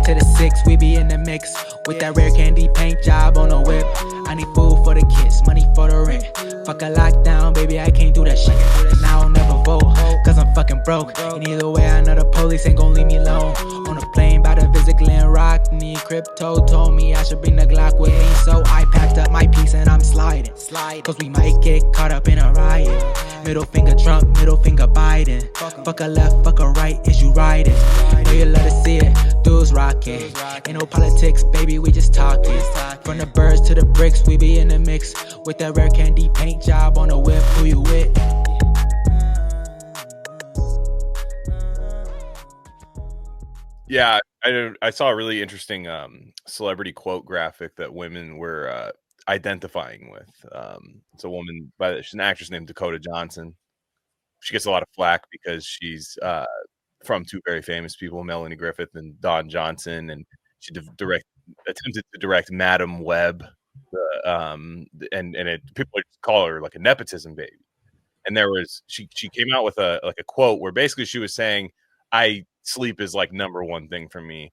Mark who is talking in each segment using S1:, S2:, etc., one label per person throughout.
S1: to the 6, we be in the mix. With that rare candy paint job on the whip. I need food for the kids, money for the rent. Fuck a lockdown, baby, I can't do that shit. And I don't never vote, cause I'm fucking broke. And either way, I know the police ain't gon' leave me alone. On a plane, bout to visit Glen Rock. Need crypto, told me I should bring the Glock with me. So I packed up my piece and I'm sliding. Cause we might get caught up in a riot. Middle finger Trump, middle finger Biden. Fuck a left, fuck a right, is you riding? Know you love to see it, dudes rocking. Ain't no politics, baby, we just talking. From the birds to the bricks, we be in the mix. With that rare candy paint job on the whip, who you with?
S2: Yeah, I saw a really interesting celebrity quote graphic that women were identifying with. It's a woman, she's an actress named Dakota Johnson. She gets a lot of flack because she's from two very famous people, Melanie Griffith and Don Johnson, and she attempted to direct Madam Web, people call her like a nepotism baby. And she came out with a quote where basically she was saying, sleep is like number one thing for me.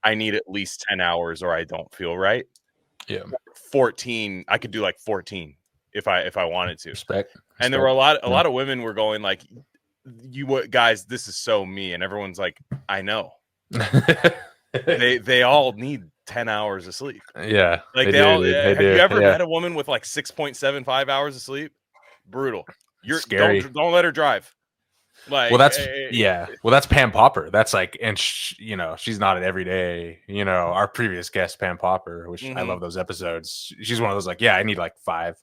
S2: I need at least 10 hours or I don't feel right.
S3: Yeah.
S2: 14, I could do like 14 if I wanted to.
S3: Respect.
S2: And there were a lot of women were going like, you guys, this is so me. And everyone's like, I know. they all need 10 hours of sleep.
S3: Yeah.
S2: Like have you ever met a woman with like 6.75 hours of sleep? Brutal. You're scary. Don't let her drive. Like,
S3: well, that's Pam Popper. That's like, and she's not an everyday. Our previous guest, Pam Popper, which I love those episodes. She's one of those like, yeah, I need like 5-6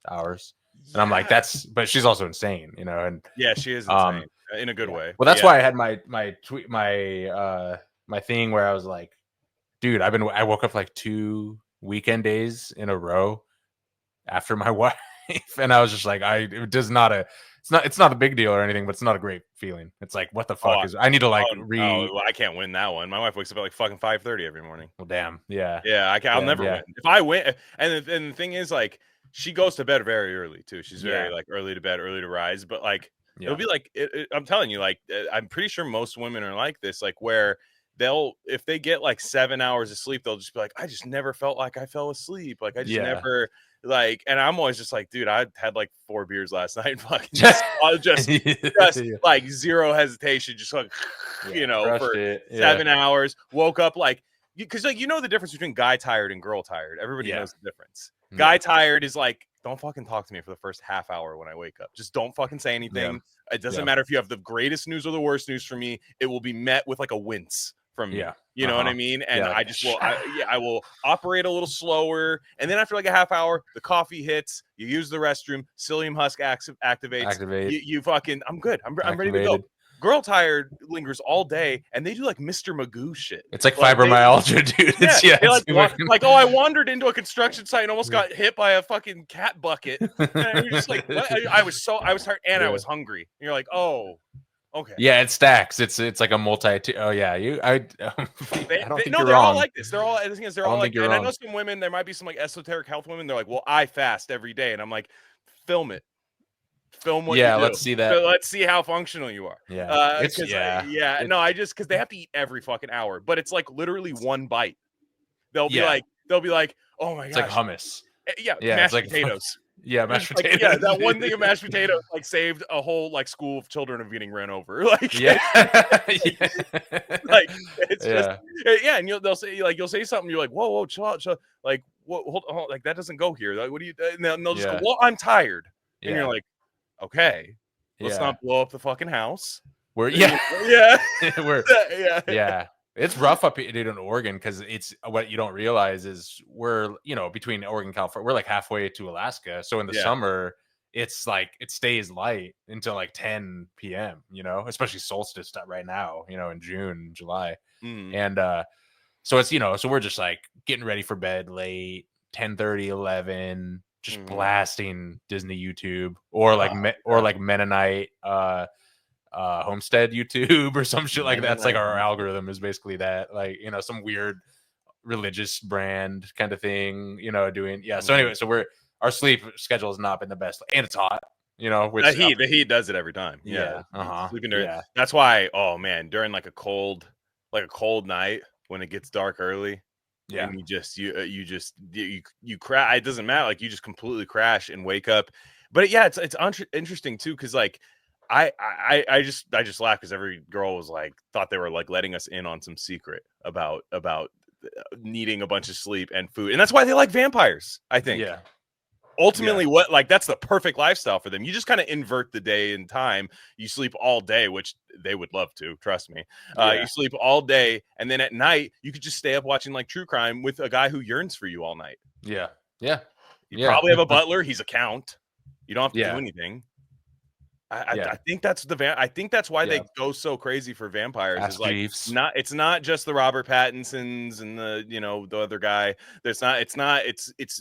S3: hours, and I'm like, but she's also insane, and
S2: yeah, she is insane in a good way.
S3: Well, that's why I had my tweet, my thing where I was like, dude, I woke up like 2 weekend days in a row after my wife, and I was just like, it's not a big deal or anything, but it's not a great feeling. It's like, what the fuck I need to like
S2: I can't win that one. My wife wakes up at like fucking 5:30 every morning.
S3: Well, damn. Yeah.
S2: Yeah, I'll never win. If I win, and the thing is, like, she goes to bed very early too. She's very like early to bed, early to rise. But like, it'll be like, I'm telling you, like, I'm pretty sure most women are like this, like where if they get like 7 hours of sleep, they'll just be like, I just never felt like I fell asleep. Like I just never. Like, and I'm always just like, dude, I had like 4 beers last night. Fucking just like zero hesitation, just like, for 7 hours. Woke up like, because like, the difference between guy tired and girl tired. Everybody knows the difference. Guy tired is like, don't fucking talk to me for the first half hour when I wake up. Just don't fucking say anything. It doesn't matter if you have the greatest news or the worst news for me. It will be met with like a wince from me. You know what I mean? And I just will, I will operate a little slower. And then after like a half hour, the coffee hits, you use the restroom, psyllium husk activates. You fucking, I'm good. I'm ready to go. Girl tired lingers all day, and they do like Mr. Magoo shit.
S3: It's like fibromyalgia, dude.
S2: Like, I wandered into a construction site and almost got hit by a fucking cat bucket. And you're just like, what? I was tired and I was hungry. And you're like, oh. Okay.
S3: Yeah, it stacks. It's like a multi. Oh yeah, I don't think
S2: they're
S3: you're
S2: all
S3: wrong.
S2: like this. They're all. The thing is, they're all like. And I know some women. There might be some like esoteric health women. They're like, well, I fast every day, and I'm like, film it. Film what you do.
S3: Let's see that.
S2: Let's see how functional you are.
S3: Yeah.
S2: No, because they have to eat every fucking hour, but it's like literally one bite. They'll be like, oh my god,
S3: it's like hummus.
S2: Mashed potatoes.
S3: Yeah, mashed
S2: potatoes.
S3: Like,
S2: yeah, that one thing of mashed potatoes like saved a whole like school of children of getting ran over. Like,
S3: yeah,
S2: like it's just and you'll say something. You're like, whoa, chill out. Like, hold on, like that doesn't go here. Like, what do you? And they'll just go, well, I'm tired, and you're like, okay, let's not blow up the fucking house.
S3: We're It's rough up here in Oregon because it's what you don't realize is we're between Oregon and California, we're like halfway to Alaska. So in the summer, it's like it stays light until like 10 p.m. Especially solstice right now, in June, July, and so it's so we're just like getting ready for bed late, 10:30, 11, just blasting Disney YouTube or like Mennonite Homestead YouTube or some shit like that. It's like our algorithm is basically that, like some weird religious brand kind of thing, doing so anyway, so our sleep schedule has not been the best, and it's hot, which
S2: the heat does it every time. Sleeping during that's why, oh man, during like a cold night, when it gets dark early.
S3: Yeah.
S2: And you crash. It doesn't matter. Like you just completely crash and wake up. But yeah, it's interesting too, because like I just laugh because every girl was like thought they were like letting us in on some secret about needing a bunch of sleep and food, and that's why they like vampires. I think.
S3: Yeah.
S2: Ultimately, what like that's the perfect lifestyle for them. You just kind of invert the day and time. You sleep all day, which they would love to. Trust me. You sleep all day, and then at night you could just stay up watching like true crime with a guy who yearns for you all night.
S3: Yeah, yeah.
S2: You probably have a butler. He's a count. You don't have to do anything. I think that's I think that's why they go so crazy for vampires.
S3: Ask
S2: is like
S3: Jeeves.
S2: it's not just the Robert Pattinsons and the other guy. It's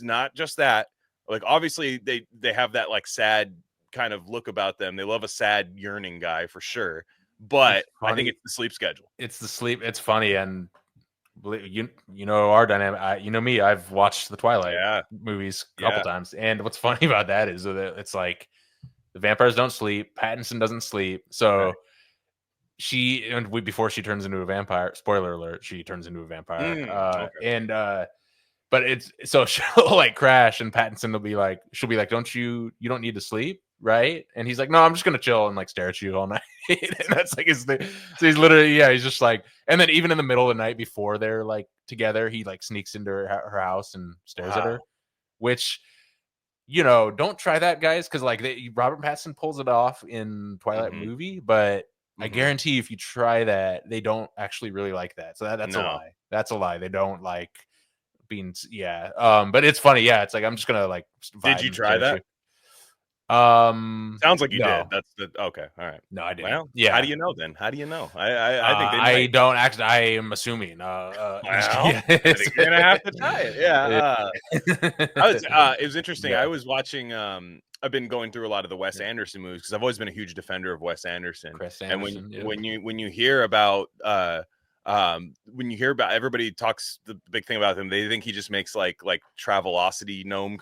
S2: not just that. Like obviously they have that like sad kind of look about them. They love a sad yearning guy for sure. But I think it's the sleep schedule.
S3: It's the sleep. It's funny, and you know our dynamic. You know me. I've watched the Twilight movies a couple times, and what's funny about that is that it's like the vampires don't sleep. Pattinson doesn't sleep, so before she turns into a vampire. Spoiler alert: she turns into a vampire. But it's so she'll like crash, and Pattinson will be like, she'll be like, you don't need to sleep, right? And he's like, no, I'm just gonna chill and like stare at you all night. And that's like his thing. So he's literally, he's just like, and then even in the middle of the night before they're like together, he like sneaks into her house and stares at her, which, don't try that, guys, because like Robert Pattinson pulls it off in Twilight movie, but I guarantee if you try that, they don't actually really like that. So that's a lie. That's a lie. They don't like being but it's funny. It's like I'm just gonna like
S2: did you try that? Sounds like you did. That's the okay. All right.
S3: No, I didn't.
S2: Well, how do you know then? How do you know? I think
S3: I don't actually. I am assuming.
S2: I think you're gonna have to try it. It was interesting. I was watching. I've been going through a lot of the Wes Anderson movies because I've always been a huge defender of Wes Anderson. And when you hear about everybody talks the big thing about him, they think he just makes like Travelocity gnome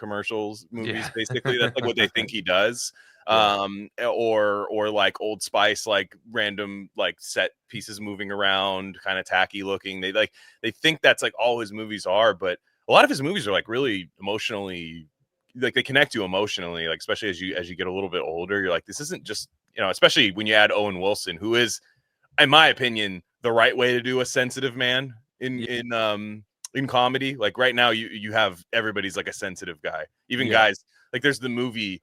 S2: movies basically. That's like what they think he does. Or like Old Spice, like random like set pieces moving around, kind of tacky looking. They think that's like all his movies are, but a lot of his movies are like really emotionally, like they connect you emotionally, like especially as you get a little bit older. You're like, this isn't just, especially when you add Owen Wilson, who is, in my opinion, the right way to do a sensitive man in comedy. Like right now you have everybody's like a sensitive guy, even guys like there's the movie,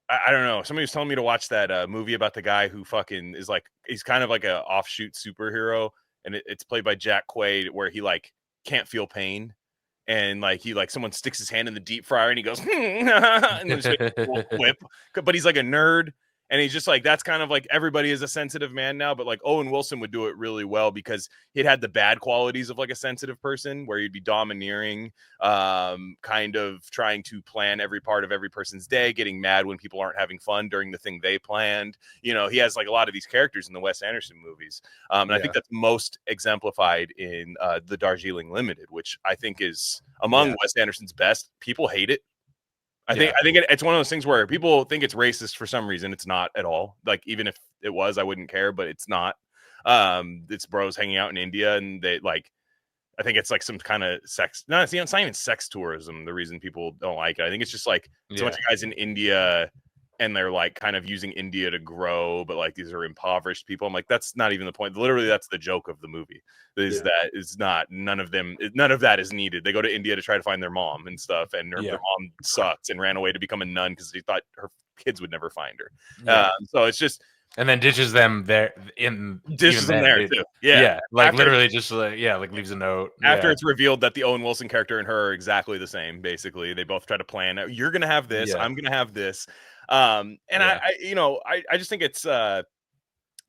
S2: I don't know, somebody was telling me to watch that movie about the guy who fucking is like, he's kind of like a offshoot superhero, and it's played by Jack Quaid, where he like can't feel pain, and like he like someone sticks his hand in the deep fryer and he goes and then just whip, but he's like a nerd. And he's just like, that's kind of like everybody is a sensitive man now. But like Owen Wilson would do it really well because it had the bad qualities of like a sensitive person, where you'd be domineering, kind of trying to plan every part of every person's day, getting mad when people aren't having fun during the thing they planned. He has like a lot of these characters in the Wes Anderson movies. And I think that's most exemplified in the Darjeeling Limited, which I think is among Wes Anderson's best. People hate it. I think it's one of those things where people think it's racist for some reason. It's not at all. Like even if it was, I wouldn't care, but it's not. It's bros hanging out in India, and they like, I think it's like some kind of sex. No, it's not even sex tourism. The reason people don't like it, I think it's just like so much guys in India, and they're like kind of using India to grow, but like these are impoverished people. I'm like, that's not even the point. Literally, that's the joke of the movie. That is not, none of that is needed. They go to India to try to find their mom and stuff, and their mom sucks and ran away to become a nun because she thought her kids would never find her. So it's just,
S3: and then ditches them there too. Like after, literally just like leaves a note
S2: after it's revealed that the Owen Wilson character and her are exactly the same. Basically, they both try to plan, you're gonna have this, I'm gonna have this. I just think it's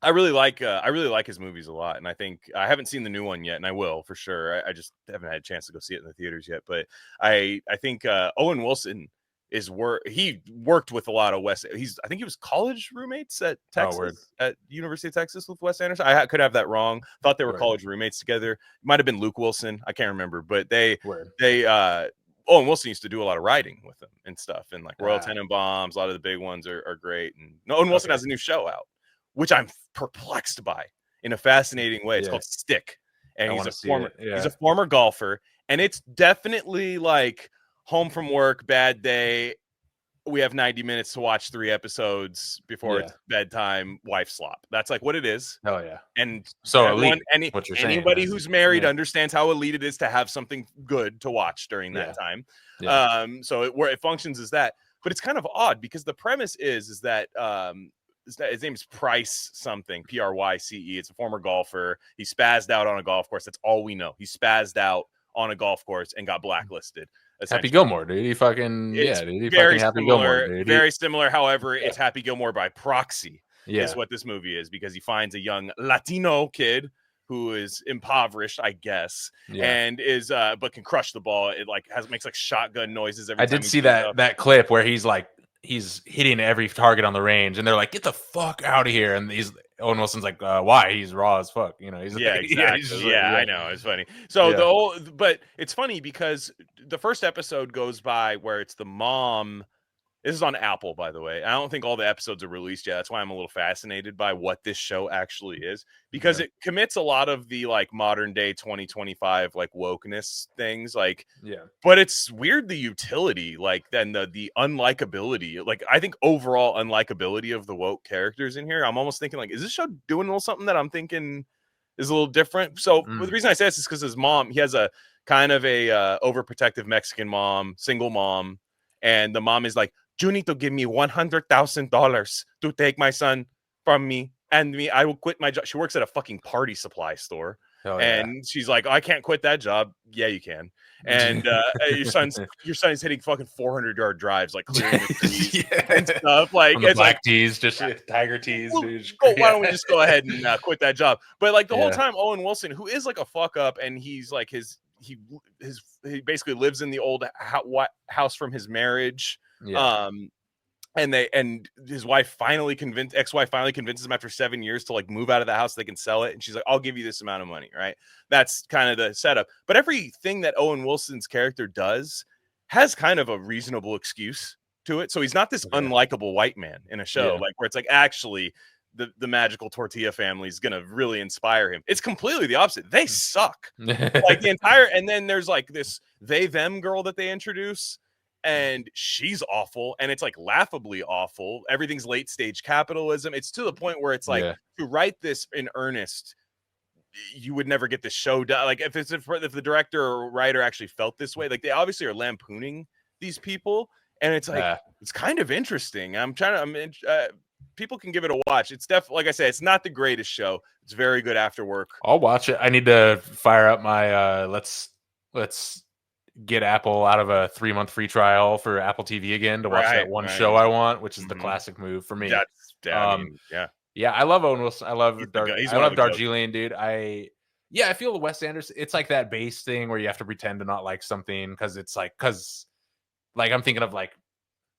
S2: I really like his movies a lot, and I think I haven't seen the new one yet, and I will for sure. I just haven't had a chance to go see it in the theaters yet, but I think Owen Wilson he worked with a lot of Wes. I think he was college roommates at Texas, at University of Texas with Wes Anderson. I could have that wrong. Thought they were college roommates together. It might have been Luke Wilson. I can't remember, but Owen Wilson used to do a lot of writing with them and stuff, and like Royal Tenenbaums. A lot of the big ones are great. And Owen Wilson has a new show out, which I'm perplexed by in a fascinating way. It's called Stick. and he's a former golfer, and it's definitely like home from work, bad day. We have 90 minutes to watch 3 episodes before it's bedtime, wife slop. That's like what it is.
S3: Hell yeah.
S2: And
S3: so
S2: everyone, anybody
S3: saying,
S2: who's married understands how elite it is to have something good to watch during that time. So it functions as that. But it's kind of odd because the premise is that his name is Price something, Pryce. It's a former golfer. He spazzed out on a golf course. That's all we know. He spazzed out on a golf course and got blacklisted.
S3: Happy Gilmore, dude. He fucking
S2: very
S3: Happy
S2: similar,
S3: Gilmore, dude.
S2: Very similar. However, it's Happy Gilmore by proxy. Is what this movie is, because he finds a young Latino kid who is impoverished, I guess, and is but can crush the ball. It like makes like shotgun noises every time.
S3: I did see that clip where he's hitting every target on the range, and they're like, "Get the fuck out of here!" And Owen Wilson's like, "Why? He's raw as fuck." You know, he's
S2: exactly. I know, it's funny. So but it's funny because the first episode goes by where it's the mom. This is on Apple, by the way. I don't think all the episodes are released yet. That's why I'm a little fascinated by what this show actually is, because it commits a lot of the like modern day 2025 like wokeness things, like but it's weird the utility, like then the unlikability, like I think overall unlikability of the woke characters in here. I'm almost thinking like, is this show doing a little something that I'm thinking is a little different? So the reason I say this is because his mom, he has a kind of a overprotective Mexican mom, single mom, and the mom is like, "You need to give me $100,000 to take my son from me, and I will quit my job." She works at a fucking party supply store, and she's like, "I can't quit that job." Yeah, you can. And your son is hitting fucking 400-yard drives, like clearing the trees and stuff. Like
S3: it's black tees, just tiger tees.
S2: Well, why don't we just go ahead and quit that job? But like the whole time, Owen Wilson, who is like a fuck up, and he's like he basically lives in the old house from his marriage. And his wife ex-wife finally convinces him after 7 years to like move out of the house so they can sell it, and she's like, "I'll give you this amount of money," right? That's kind of the setup. But everything that Owen Wilson's character does has kind of a reasonable excuse to it. So he's not this unlikable white man in a show like where it's like actually the magical tortilla family is gonna really inspire him. It's completely the opposite. They suck. Like the entire, and then there's like this them girl that they introduce, and she's awful, and it's like laughably awful. Everything's late stage capitalism. It's to the point where it's like to write this in earnest, you would never get the show done. Like if the director or writer actually felt this way, like they obviously are lampooning these people, and it's like it's kind of interesting. People can give it a watch. It's definitely, like I said, it's not the greatest show. It's very good after work.
S3: I'll watch it. I need to fire up my let's get Apple out of a 3-month free trial for Apple TV again to watch that one show I want, which is the classic move for me. I love Owen Wilson. I love Darjeeling, dude. I feel Wes Anderson. It's like that base thing where you have to pretend to not like something because I'm thinking of like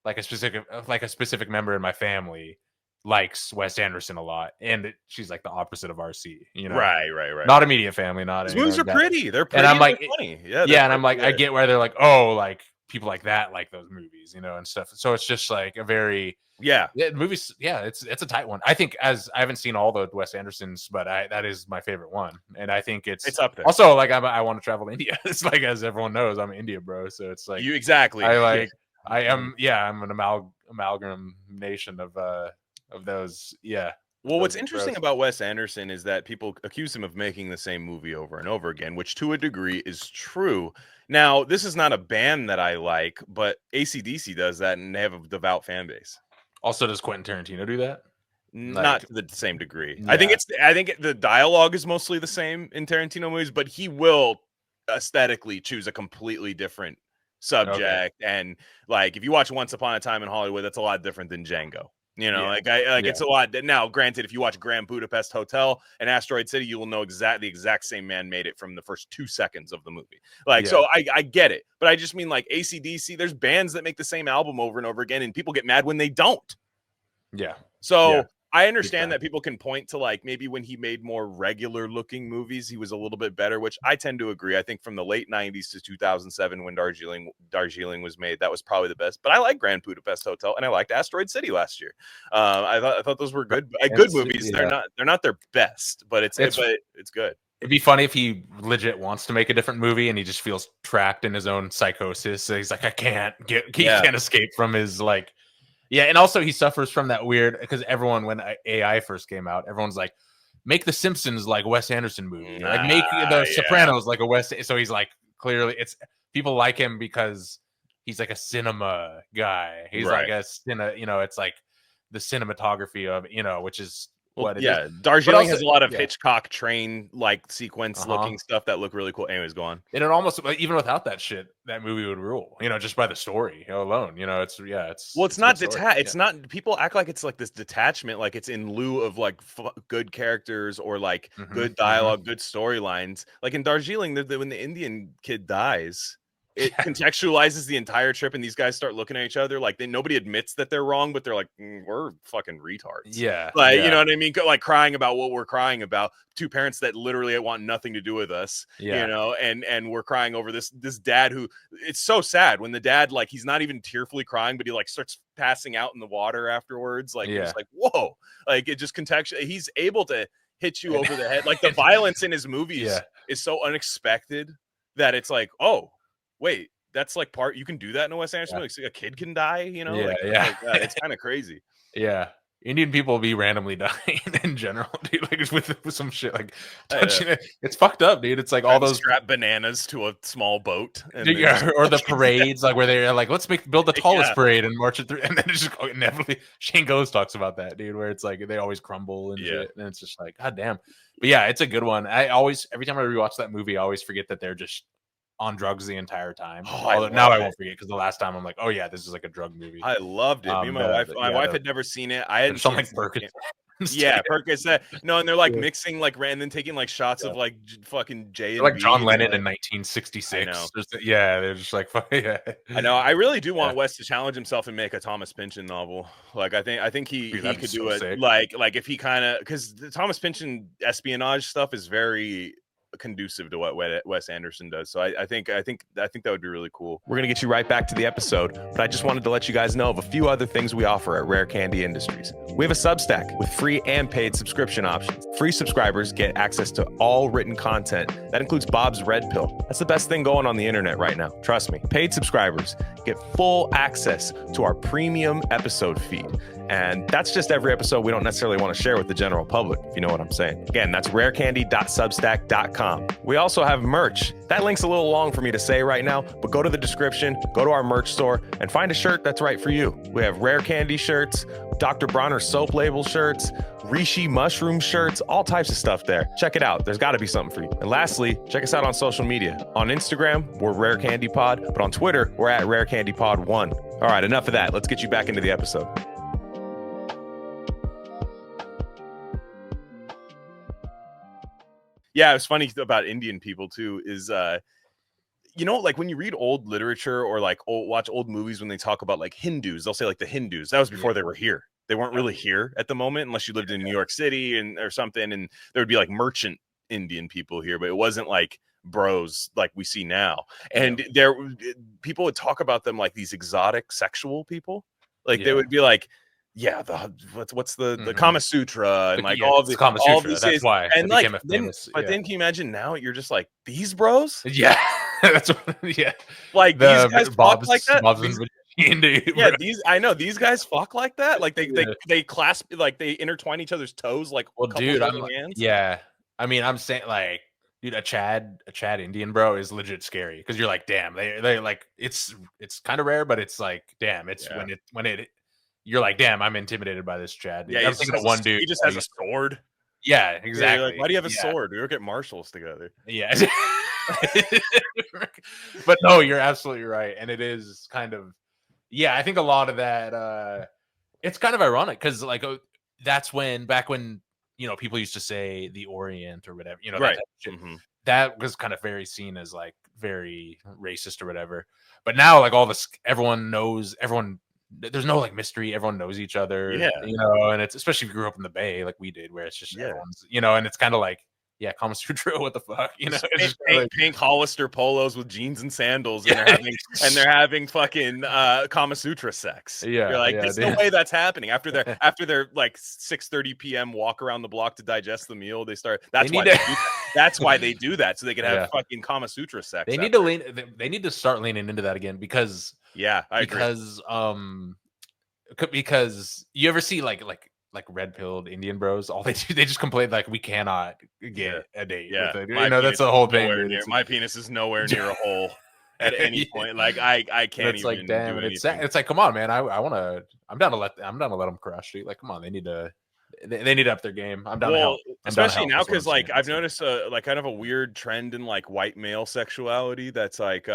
S3: a specific member in my family likes Wes Anderson a lot, and she's like the opposite of RC, you know,
S2: right.
S3: Not immediate family, not
S2: his movies are pretty. They're pretty,
S3: and I'm like,
S2: funny.
S3: And I'm like, I get where they're like, oh, like people like that like those movies, you know, and stuff. So it's just like a very movies. Yeah, it's a tight one. I think I haven't seen all the Wes Andersons, but that is my favorite one, and I think it's
S2: up there.
S3: Also, like I want to travel to India. It's like, as everyone knows, I'm in India, bro. So it's like I'm an amalgamation of those. Yeah.
S2: Well, what's interesting about Wes Anderson is that people accuse him of making the same movie over and over again, which to a degree is true. Now, this is not a band that I like, but AC/DC does that, and they have a devout fan base.
S3: Also, does Quentin Tarantino do that?
S2: Not to the same degree. Yeah. I think the dialogue is mostly the same in Tarantino movies, but he will aesthetically choose a completely different subject. And like if you watch Once Upon a Time in Hollywood, that's a lot different than Django. You know, it's a lot. Now, granted, if you watch Grand Budapest Hotel and Asteroid City, you will know the exact same man made it from the first 2 seconds of the movie. Like, so I get it, but I just mean like AC/DC. There's bands that make the same album over and over again, and people get mad when they don't.
S3: Yeah.
S2: So I understand that people can point to like maybe when he made more regular looking movies, he was a little bit better, which I tend to agree. I think from the late 90s to 2007, when Darjeeling was made, that was probably the best. But I like Grand Budapest Hotel, and I liked Asteroid City last year. I thought those were good movies. Yeah. They're not their best, but it's good.
S3: It'd be funny if he legit wants to make a different movie and he just feels trapped in his own psychosis. So he's like, he can't escape from his like, yeah. And also he suffers from that weird, because everyone, when AI first came out, everyone's like, make the Simpsons like Wes Anderson movie, like make the Sopranos like a Wes. So he's like, clearly it's people like him because he's like a cinema guy. He's like a it's like the cinematography of, which is what it is.
S2: Darjeeling has a lot of Hitchcock train like sequence looking stuff that look really cool. Anyways, go on.
S3: And it almost, even without that shit, that movie would rule, just by the story alone. It's
S2: not detached. It's not, people act like it's like this detachment, like it's in lieu of like good characters or like good dialogue, good storylines. Like in Darjeeling, when the Indian kid dies, it contextualizes the entire trip, and these guys start looking at each other like nobody admits that they're wrong, but they're like, we're fucking retards.
S3: Yeah,
S2: like you know what I mean? Like crying about what we're crying about. Two parents that literally want nothing to do with us. And we're crying over this dad who, it's so sad when the dad, like, he's not even tearfully crying, but he like starts passing out in the water afterwards. Like it's like, whoa, like it just contextually, he's able to hit you over the head. Like the violence in his movies is so unexpected that it's like, oh. Wait, that's like you can do that in a Wes Anderson movie? Like a kid can die, it's kind of crazy.
S3: Yeah. Indian people be randomly dying in general, dude. Like with some shit, like touching it. It's fucked up, dude. It's like all those
S2: strap bananas to a small boat,
S3: or the parades, like where they're like, let's build the tallest parade and march it through, and then it's just inevitably. Shane Ghost talks about that, dude, where it's like they always crumble and shit, and it's just like, god damn. But yeah, it's a good one. Every time I rewatch that movie, I always forget that they're just on drugs the entire time. Now I won't forget, because the last time I'm like, oh yeah, this is like a drug movie.
S2: I loved it. Me and my wife had never seen it. I had
S3: something like Perkins.
S2: Perkins. No, and they're like mixing like and taking like shots of like fucking J and
S3: like John Lennon in 1966. They're just like,
S2: I know. I really do want Wes to challenge himself and make a Thomas Pynchon novel. Like I think he could do it. Sick. Like if he kind of, because the Thomas Pynchon espionage stuff is very conducive to what Wes Anderson does. So I think that would be really cool. We're gonna get you right back to the episode, but I just wanted to let you guys know of a few other things we offer at Rare Candy Industries. We have a Substack with free and paid subscription options. Free subscribers get access to all written content. That includes Bob's Red Pill. That's the best thing going on the internet right now. Trust me. Paid subscribers get full access to our premium episode feed. And that's just every episode we don't necessarily want to share with the general public, if you know what I'm saying. Again, that's rarecandy.substack.com. We also have merch. That link's a little long for me to say right now, but go to the description, go to our merch store, and find a shirt that's right for you. We have Rare Candy shirts, Dr. Bronner soap label shirts, Rishi mushroom shirts, all types of stuff there. Check it out. There's got to be something for you. And lastly, check us out on social media. On Instagram, we're Rare Candy Pod, but on Twitter, we're at Rare Candy Pod 1. All right, enough of that. Let's get you back into the episode. Yeah, it's funny about Indian people too is like when you read old literature or like watch old movies, when they talk about like Hindus, they'll say like the Hindus. That was before they were here. They weren't really here at the moment, unless you lived in New York City or something, and there would be like merchant Indian people here, but it wasn't like bros like we see now. And people would talk about them like these exotic sexual people. Like they would be like, what's the Kama Sutra and like all these
S3: that's why.
S2: And like then can you imagine now you're just like, these bros?
S3: Yeah. That's
S2: like these guys fuck like that. These guys fuck like that. Like they clasp, like they intertwine each other's toes like
S3: dude, hands. I mean, I'm saying like, dude, a Chad Indian bro is legit scary, because you're like, damn, they like it's kind of rare, but it's like, damn, it's when it you're like, damn, I'm intimidated by this Chad.
S2: Yeah, I'm thinking of one dude. He just has a sword.
S3: Yeah, exactly.
S2: Like, why do you have a sword? We work at Marshalls together.
S3: Yeah. But no, you're absolutely right. And it is kind of, I think a lot of that, it's kind of ironic, because like that's back when, people used to say the Orient or whatever,
S2: right.
S3: That was kind of very seen as like very racist or whatever. But now like all this, there's no like mystery. Everyone knows each other, and it's, especially if you grew up in the Bay like we did, where it's just everyone's, and it's kind of like yeah, Kama Sutra, what the fuck, you know?
S2: It's just pink Hollister polos with jeans and sandals, and they're having fucking Kama Sutra sex.
S3: Yeah,
S2: you're like,
S3: yeah,
S2: there's
S3: dude.
S2: no way that's happening. After their like 6:30 p.m. walk around the block to digest the meal, they start. That's why they do that, so they can have fucking Kama Sutra sex.
S3: They need to lean. They need to start leaning into that again because
S2: I agree.
S3: Because you ever see like red pilled Indian bros, all they do, they just complain like, we cannot get a date with it. You know, that's the whole thing.
S2: My penis is nowhere near a hole at any point. Like I can't even
S3: like, damn,
S2: do
S3: it's
S2: anything.
S3: it's like, come on, man. I'm down to let them crush you. Like, come on, they need to up their game. I'm down to help.
S2: Especially now, because like I've noticed like kind of a weird trend in like white male sexuality that's like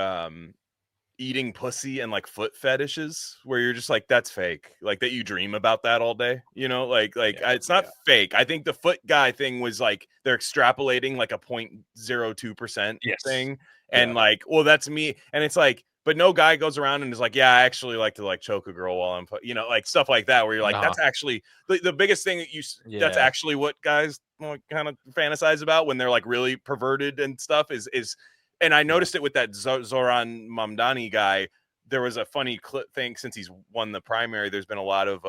S2: eating pussy and like foot fetishes, where you're just like, that's fake, like that you dream about that all day, you know, it's not fake. I think the foot guy thing was like they're extrapolating like a 0.02% thing, and like, well, that's me, and it's like, but no guy goes around and is like, yeah, I actually like to like choke a girl while I'm, you know, like stuff like that, where you're like, that's actually the biggest thing that that's actually what guys kind of fantasize about when they're like really perverted and stuff is. And I noticed it with that Zoran Mamdani guy. There was a funny thing, since he's won the primary. There's been a lot of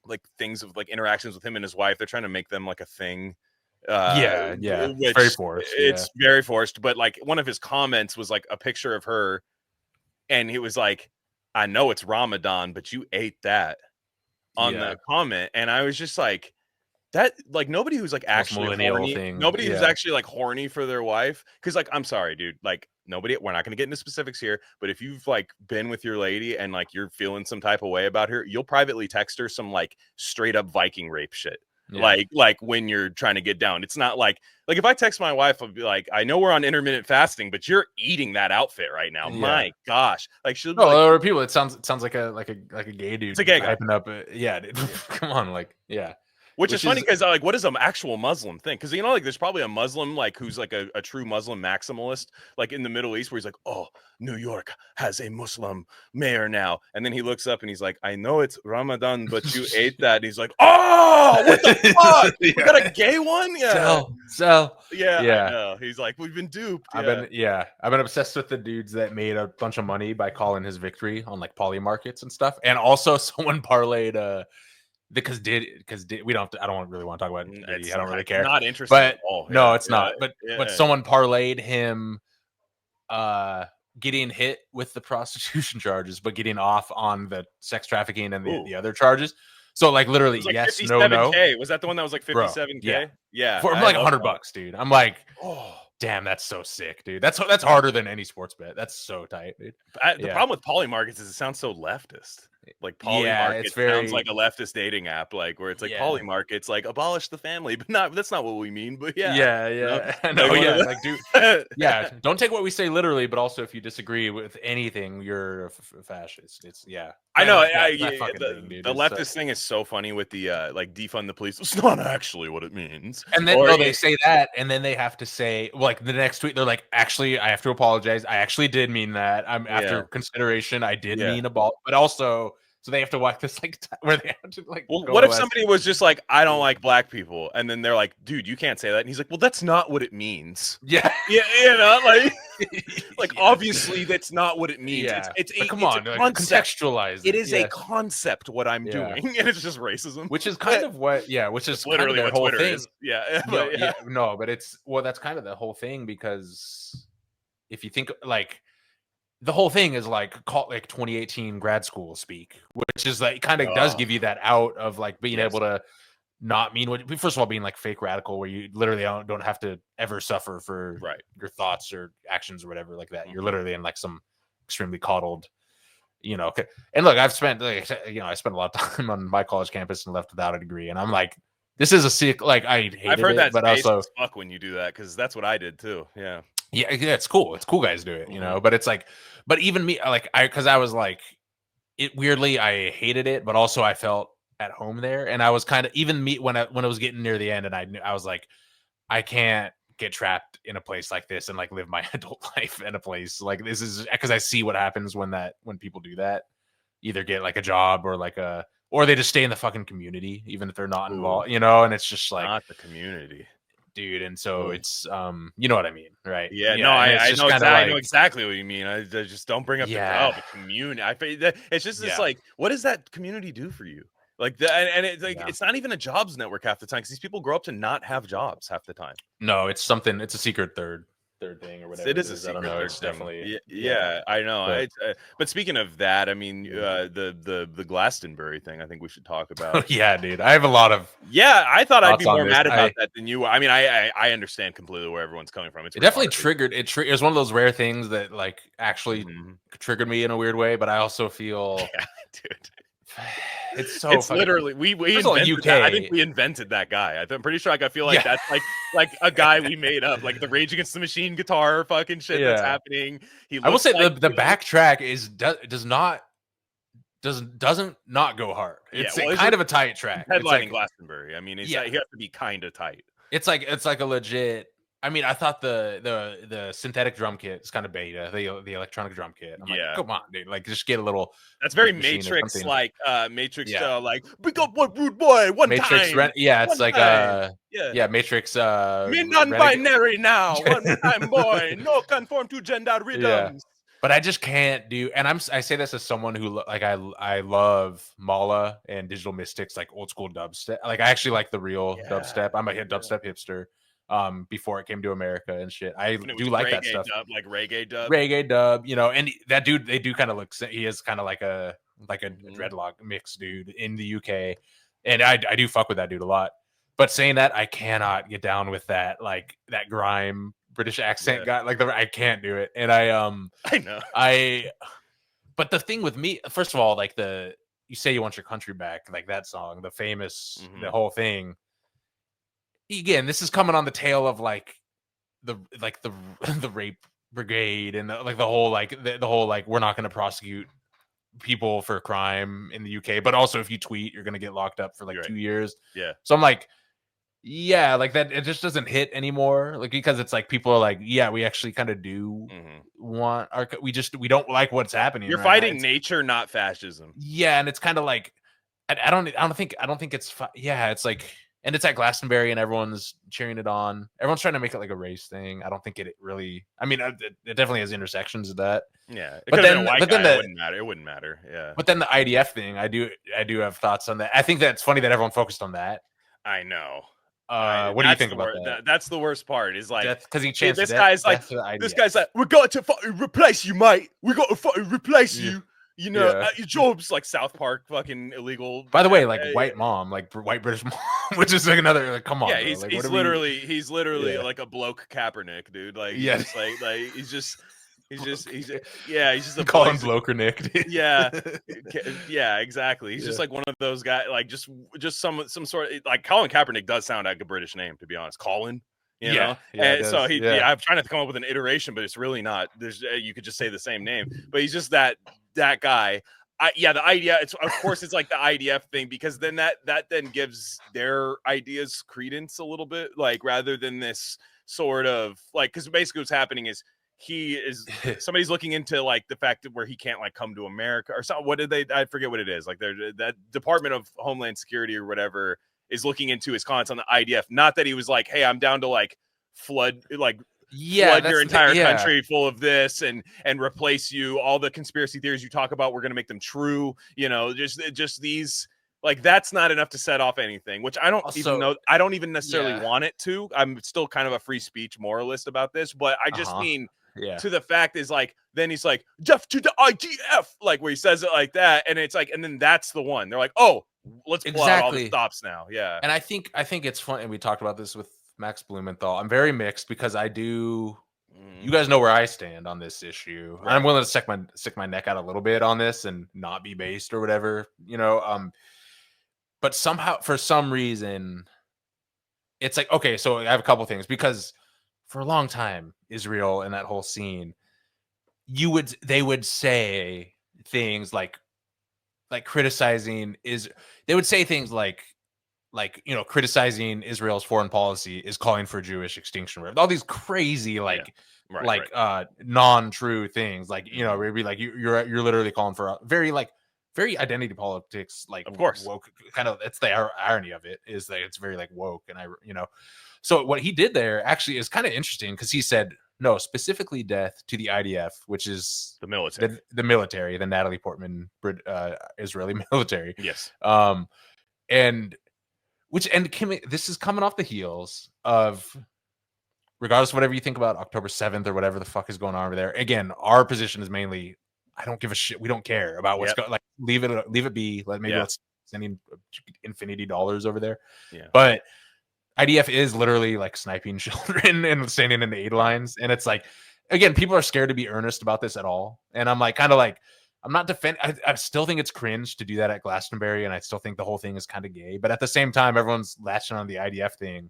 S2: like things of like interactions with him and his wife. They're trying to make them like a thing.
S3: It's very forced.
S2: It's very forced. But like one of his comments was like a picture of her, and he was like, "I know it's Ramadan, but you ate that," on the comment, and I was just like, that, like, nobody who's like actually horny, who's actually like horny for their wife, because like, I'm sorry, dude, like we're not going to get into specifics here, but if you've like been with your lady and like you're feeling some type of way about her, you'll privately text her some like straight up Viking rape shit. Like when you're trying to get down, it's not like if I text my wife, I'll be like, I know we're on intermittent fasting, but you're eating that outfit right now. My gosh, like she'll be
S3: there are people. It sounds like a gay dude.
S2: It's a gay guy.
S3: Hyping up. Dude. Come on, like
S2: Which is funny, because like, what is an actual Muslim think? Because, you know, like there's probably a Muslim like who's like a true Muslim maximalist, like in the Middle East, where he's like, oh, New York has a Muslim mayor now, and then he looks up and he's like, I know it's Ramadan, but you ate that. And he's like, oh, what the fuck? We got a gay one?
S3: So
S2: I know. He's like, we've been duped.
S3: I've been obsessed with the dudes that made a bunch of money by calling his victory on like poly markets and stuff, and also someone parlayed because we don't I don't really want to talk about it. I don't really care.
S2: Not interesting at all.
S3: No, it's not. But someone parlayed him getting hit with the prostitution charges, but getting off on the sex trafficking and the other charges. So like literally, like yes, no.
S2: Was that the one that was like 57K? Yeah.
S3: For like $100, dude. I'm like, oh, damn, that's so sick, dude. That's harder than any sports bet. That's so tight, dude.
S2: The problem with poly markets is it sounds so leftist. Like poly markets sounds like a leftist dating app, like where it's like poly markets, like abolish the family, but that's not what we mean. But like, dude, don't take what we say literally, but also if you disagree with anything, you're a fascist. It's I know. The leftist thing is so funny with the like defund the police. It's not actually what it means.
S3: And then they say that, and then they have to say, like the next tweet, they're like, actually, I have to apologize. I actually did mean that. After consideration, I did mean abolish, but also. So they have to walk this like where they have to like.
S2: Well, what if somebody was just like, I don't like black people, and then they're like, dude, you can't say that, and he's like, well, that's not what it means. You know, like obviously that's not what it means. It's come on,
S3: contextualize.
S2: It is a concept what I'm doing, and it's just racism,
S3: which is kind of what which is
S2: literally
S3: kind of
S2: what
S3: whole
S2: Twitter
S3: thing.
S2: Is.
S3: But it's that's kind of the whole thing, because if you think like. The whole thing is like 2018 grad school speak, which is like kind of does give you that out of like being able to not mean what. First of all, being like fake radical, where you literally don't have to ever suffer for your thoughts or actions or whatever like that. You're literally in like some extremely coddled, And look, I've spent I spent a lot of time on my college campus and left without a degree, and I'm like, this is a sick. Like I've
S2: heard that,
S3: but also
S2: fuck when you do that, because that's what I did too. Yeah,
S3: it's cool. It's cool guys do it, but it's like, but even me, like because I was like, it weirdly, I hated it, but also I felt at home there. And I was kind of, even me when it was getting near the end, and I was like, I can't get trapped in a place like this and like live my adult life in a place like this, is because I see what happens when people do that, either get like a job or they just stay in the fucking community, even if they're not involved, and it's just like,
S2: not the community.
S3: dude. And so it's you know what I mean, right?
S2: Yeah, no, I know exactly. I know exactly what you mean. I just don't bring up the community. I think that it's just this like, what does that community do for you? Like and it's like it's not even a jobs network half the time because these people grow up to not have jobs half the time.
S3: No, it's something. It's a secret third thing or whatever.
S2: It is a secret.
S3: I don't know.
S2: It's
S3: definitely.
S2: Yeah, I know. But speaking of that, I mean, the Glastonbury thing. I think we should talk about.
S3: Yeah, dude. I have a lot of.
S2: Yeah, I thought I'd be more mad about that than you. I mean, I understand completely where everyone's coming from.
S3: It definitely triggered. It was one of those rare things that like actually triggered me in a weird way. But I also feel,
S2: yeah, dude.
S3: It's so.
S2: It's literally we invented that. I think we invented that guy. I'm pretty sure. Like I feel like that's like a guy we made up. Like the Rage Against the Machine guitar fucking shit that's happening.
S3: I will say the backtrack doesn't not go hard. It's kind of a tight track.
S2: Headlining Glastonbury. I mean, he has to be kind of tight.
S3: It's like a legit. I mean, I thought the synthetic drum kit is kind of beta, the electronic drum kit. I'm like, come on, dude! Like, just get a little.
S2: That's very Matrix, like Matrix, like we got one rude boy, one
S3: Matrix,
S2: time.
S3: It's like Matrix.
S2: Me non-binary now, one time boy, no conform to gender rhythms.
S3: But I just can't do, and I say this as someone who like I love Mala and Digital Mystics, like old school dubstep. Like I actually like the real dubstep. I'm a dubstep hipster. Before it came to America and shit. I do like that stuff.
S2: Like reggae
S3: dub, you know, and that dude, they do kind of look, he is kind of like a dreadlock mix dude in the UK. And I do fuck with that dude a lot. But saying that, I cannot get down with that, like that grime British accent guy. Like I can't do it. And I
S2: know.
S3: But the thing with me, first of all, like you say you want your country back, like that song, the famous, the whole thing. Again, this is coming on the tail of like the rape brigade and the whole we're not going to prosecute people for crime in the UK, but also if you tweet, you're going to get locked up for like 2 years.
S2: Yeah.
S3: So I'm like, like that. It just doesn't hit anymore. Like because it's like people are like, we actually kind of do want we don't like what's happening.
S2: You're fighting nature, not fascism.
S3: Yeah, and it's kind of like I don't think it's it's like. And it's at Glastonbury, and everyone's cheering it on. Everyone's trying to make it like a race thing. I don't think it really. I mean, it definitely has intersections of that.
S2: Yeah, it wouldn't matter. Yeah.
S3: But then the IDF thing, I do have thoughts on that. I think that's funny that everyone focused on that.
S2: I know.
S3: What do you think about that?
S2: That's the worst part. Is like
S3: because he changed.
S2: This guy's like, we got to fucking replace you, mate. We got to fucking replace you. You know, your job's like South Park, fucking illegal.
S3: By the way, like white mom, like white British mom, which is like another. Like, come on,
S2: yeah, he's literally like a bloke Kaepernick, dude. Like, he's just a
S3: calling Blokernick. Dude.
S2: Yeah, exactly. He's just like one of those guys, like just some sort of like Colin Kaepernick does sound like a British name, to be honest. Colin. You know, and so I'm trying to come up with an iteration, but it's really not. There's you could just say the same name, but he's just that guy. The idea. It's of course it's like the IDF thing because then that then gives their ideas credence a little bit, like rather than this sort of like because basically what's happening is somebody's looking into like the fact that where he can't like come to America or something. What did they? I forget what it is. Like that Department of Homeland Security or whatever is looking into his comments on the IDF. Not that he was like, hey, I'm down to like flood your entire country full of this and replace you. All the conspiracy theories you talk about, we're going to make them true. You know, just these like that's not enough to set off anything, which I don't even know. I don't even necessarily want it to. I'm still kind of a free speech moralist about this, but I just mean to the fact is like, then he's like, Jeff to the IDF, like where he says it like that. And it's like, and then that's the one. They're like, oh, let's pull out all the stops now. Yeah.
S3: And I think it's fun. And we talked about this with Max Blumenthal. I'm very mixed because you guys know where I stand on this issue. Right. I'm willing to stick my neck out a little bit on this and not be based or whatever, you know. But somehow, for some reason, it's like, okay, so I have a couple things because for a long time, Israel and that whole scene, they would say things like criticizing they would say things like, you know, criticizing Israel's foreign policy is calling for Jewish extinction. All these crazy, non-true things. Like, you know, maybe like you're literally calling for very identity politics, like
S2: of course
S3: woke kind of. It's the irony of it is that it's very like woke, and So what he did there actually is kind of interesting because he said, no, specifically death to the IDF, which is
S2: the military,
S3: the military, the Natalie Portman Israeli military.
S2: Yes.
S3: And this is coming off the heels of, regardless of whatever you think about October 7th or whatever the fuck is going on over there. Again, our position is mainly, I don't give a shit. We don't care about what's going. Like, leave it be. Let's send in infinity dollars over there.
S2: Yeah.
S3: But IDF is literally like sniping children and standing in the aid lines, and it's like, again, people are scared to be earnest about this at all. And I'm like, kind of like, I'm not defending. I still think it's cringe to do that at Glastonbury, and I still think the whole thing is kind of gay. But at the same time, everyone's latching on the IDF thing,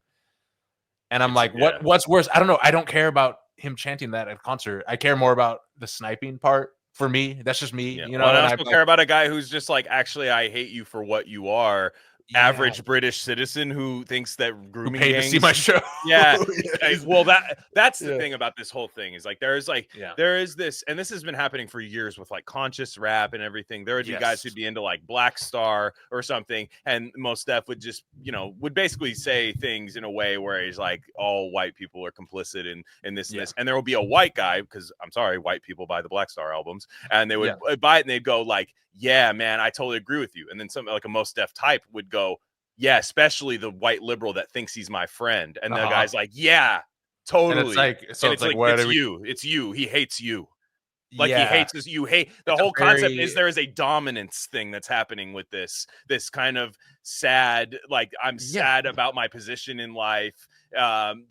S3: and I'm like, what's worse? I don't know. I don't care about him chanting that at a concert. I care more about the sniping part. For me, that's just me. You know,
S2: well, I also care about a guy who's just like, actually, I hate you for what you are. Average British citizen who thinks that grooming gangs,
S3: to see my show.
S2: Well, that's the thing about this whole thing is like there is this, and this has been happening for years with like conscious rap and everything. There would be guys who'd be into like Black Star or something, and Mos Def would just would basically say things in a way where he's like, all white people are complicit in this and this, and there will be a white guy, because I'm sorry, white people buy the Black Star albums, and they would buy it and they'd go like, yeah, man, I totally agree with you. And then something like a Mos Def type would go, yeah, especially the white liberal that thinks he's my friend. And the guy's like, yeah, totally. And it's like, it's you. He hates you. Like he hates us. You hate the whole concept is there is a dominance thing that's happening with this kind of sad, like I'm sad about my position in life.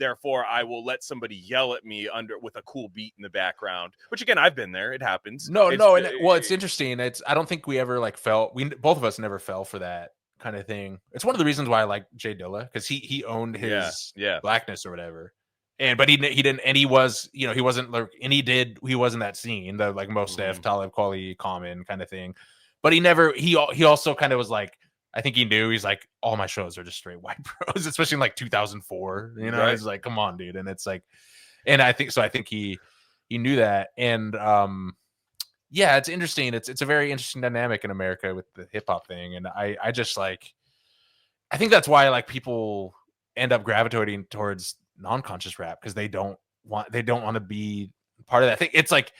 S2: Therefore I will let somebody yell at me with a cool beat in the background, which again, I've been there. It happens.
S3: It's interesting. I don't think we ever like both of us never fell for that kind of thing. It's one of the reasons why I like Jay Dilla, because he owned his blackness or whatever. But he didn't, and he was, he wasn't like, and he wasn't that scene, the like Mos Def, Talib Kweli, Common kind of thing. But he also kind of was like, I think he knew, he's like, all my shows are just straight white bros, especially in like 2004. It's like, come on, dude. And it's like, and I think he knew that. And it's interesting. It's a very interesting dynamic in America with the hip hop thing. And I just like, I think that's why like people end up gravitating towards non-conscious rap, because they don't want to be part of that thing. It's like,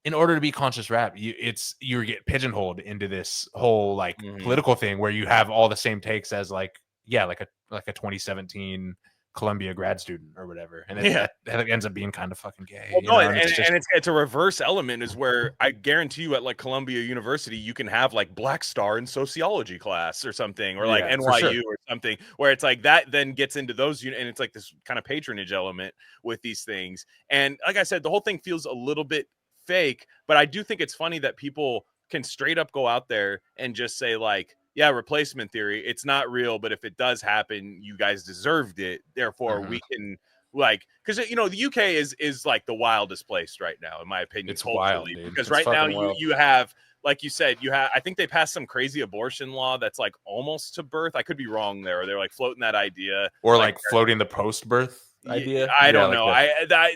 S3: in order to be conscious rap, you get pigeonholed into this whole like political thing where you have all the same takes as like a 2017 Columbia grad student or whatever, and it ends up being kind of fucking gay.
S2: It's a reverse element, is where I guarantee you at like Columbia University you can have like Black Star in sociology class or something, or like NYU or something, where it's like that then gets into those and it's like this kind of patronage element with these things. And like I said, the whole thing feels a little bit fake, but I do think it's funny that people can straight up go out there and just say like, yeah, replacement theory, it's not real, but if it does happen, you guys deserved it, therefore we can, like, because the UK is like the wildest place right now, in my opinion.
S3: It's wild, dude.
S2: Because right now you have, like you said, I think they passed some crazy abortion law that's like almost to birth. I could be wrong there. They're like floating that idea,
S3: or like floating the post-birth idea.
S2: I don't know.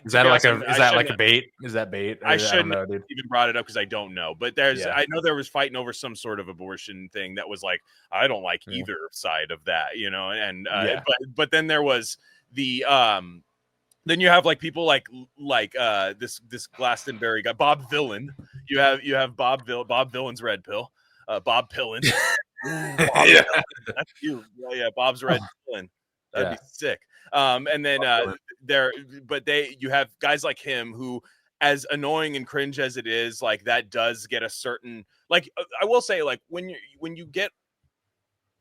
S3: Is that bait? Is that bait?
S2: I shouldn't have even brought it up because I don't know. But I know there was fighting over some sort of abortion thing that was like, I don't like either side of that, and but then there was the then you have like people like this Glastonbury guy, Bob Vylan. You have Bob Vylan's red pill, Bob Pillin. Vylan. That's you. Yeah, Bob's red Pillin. That'd be sick. And then you have guys like him who, as annoying and cringe as it is, like that does get a certain, like, I will say, like when you get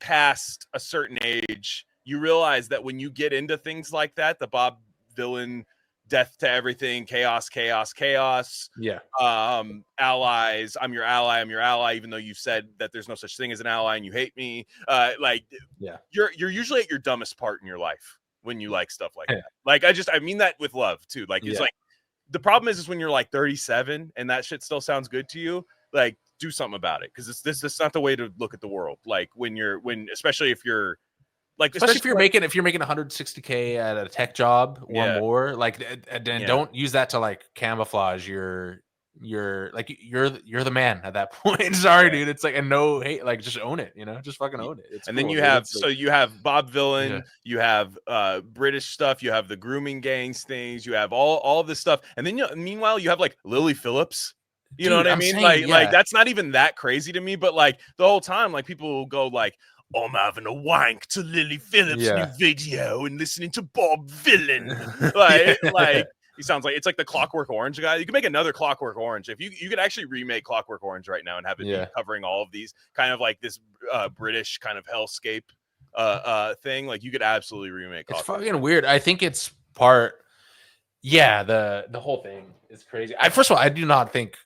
S2: past a certain age, you realize that when you get into things like that, the Bob Vylan death to everything, chaos, allies, I'm your ally, even though you've said that there's no such thing as an ally and you hate me, you're usually at your dumbest part in your life when you like stuff like that. Like I mean that with love too. Like it's like, the problem is when you're like 37 and that shit still sounds good to you, like do something about it, because this is not the way to look at the world. Like especially if you're like,
S3: especially if you're making 160K at a tech job or more, like, and don't use that to like camouflage your you're the man at that point. Sorry, dude. It's like, and no hate, like just own it, just fucking own it. It's
S2: and
S3: cool,
S2: then you
S3: dude.
S2: have,
S3: It's
S2: so
S3: like,
S2: you have Bob Vylan,
S3: Yeah.
S2: you have British stuff, you have the grooming gangs things, you have all this stuff, and then meanwhile you have like Lily Phillips. You know
S3: Dude,
S2: what I
S3: I'm
S2: mean?
S3: saying,
S2: Like that's not even that crazy to me, but like the whole time, like people will go like, "Oh, I'm having a wank to Lily Phillips' new
S3: Yeah.
S2: video and listening to Bob Vylan."
S3: Yeah.
S2: Like he sounds like it's like the Clockwork Orange guy. You could make another Clockwork Orange if you could actually remake Clockwork Orange right now and have it be covering all of these kind of like this British kind of hellscape thing. Like you could absolutely remake.
S3: It's
S2: Clockwork
S3: fucking
S2: Orange.
S3: weird. I think it's part. Yeah, the whole thing is crazy. First of all, I do not think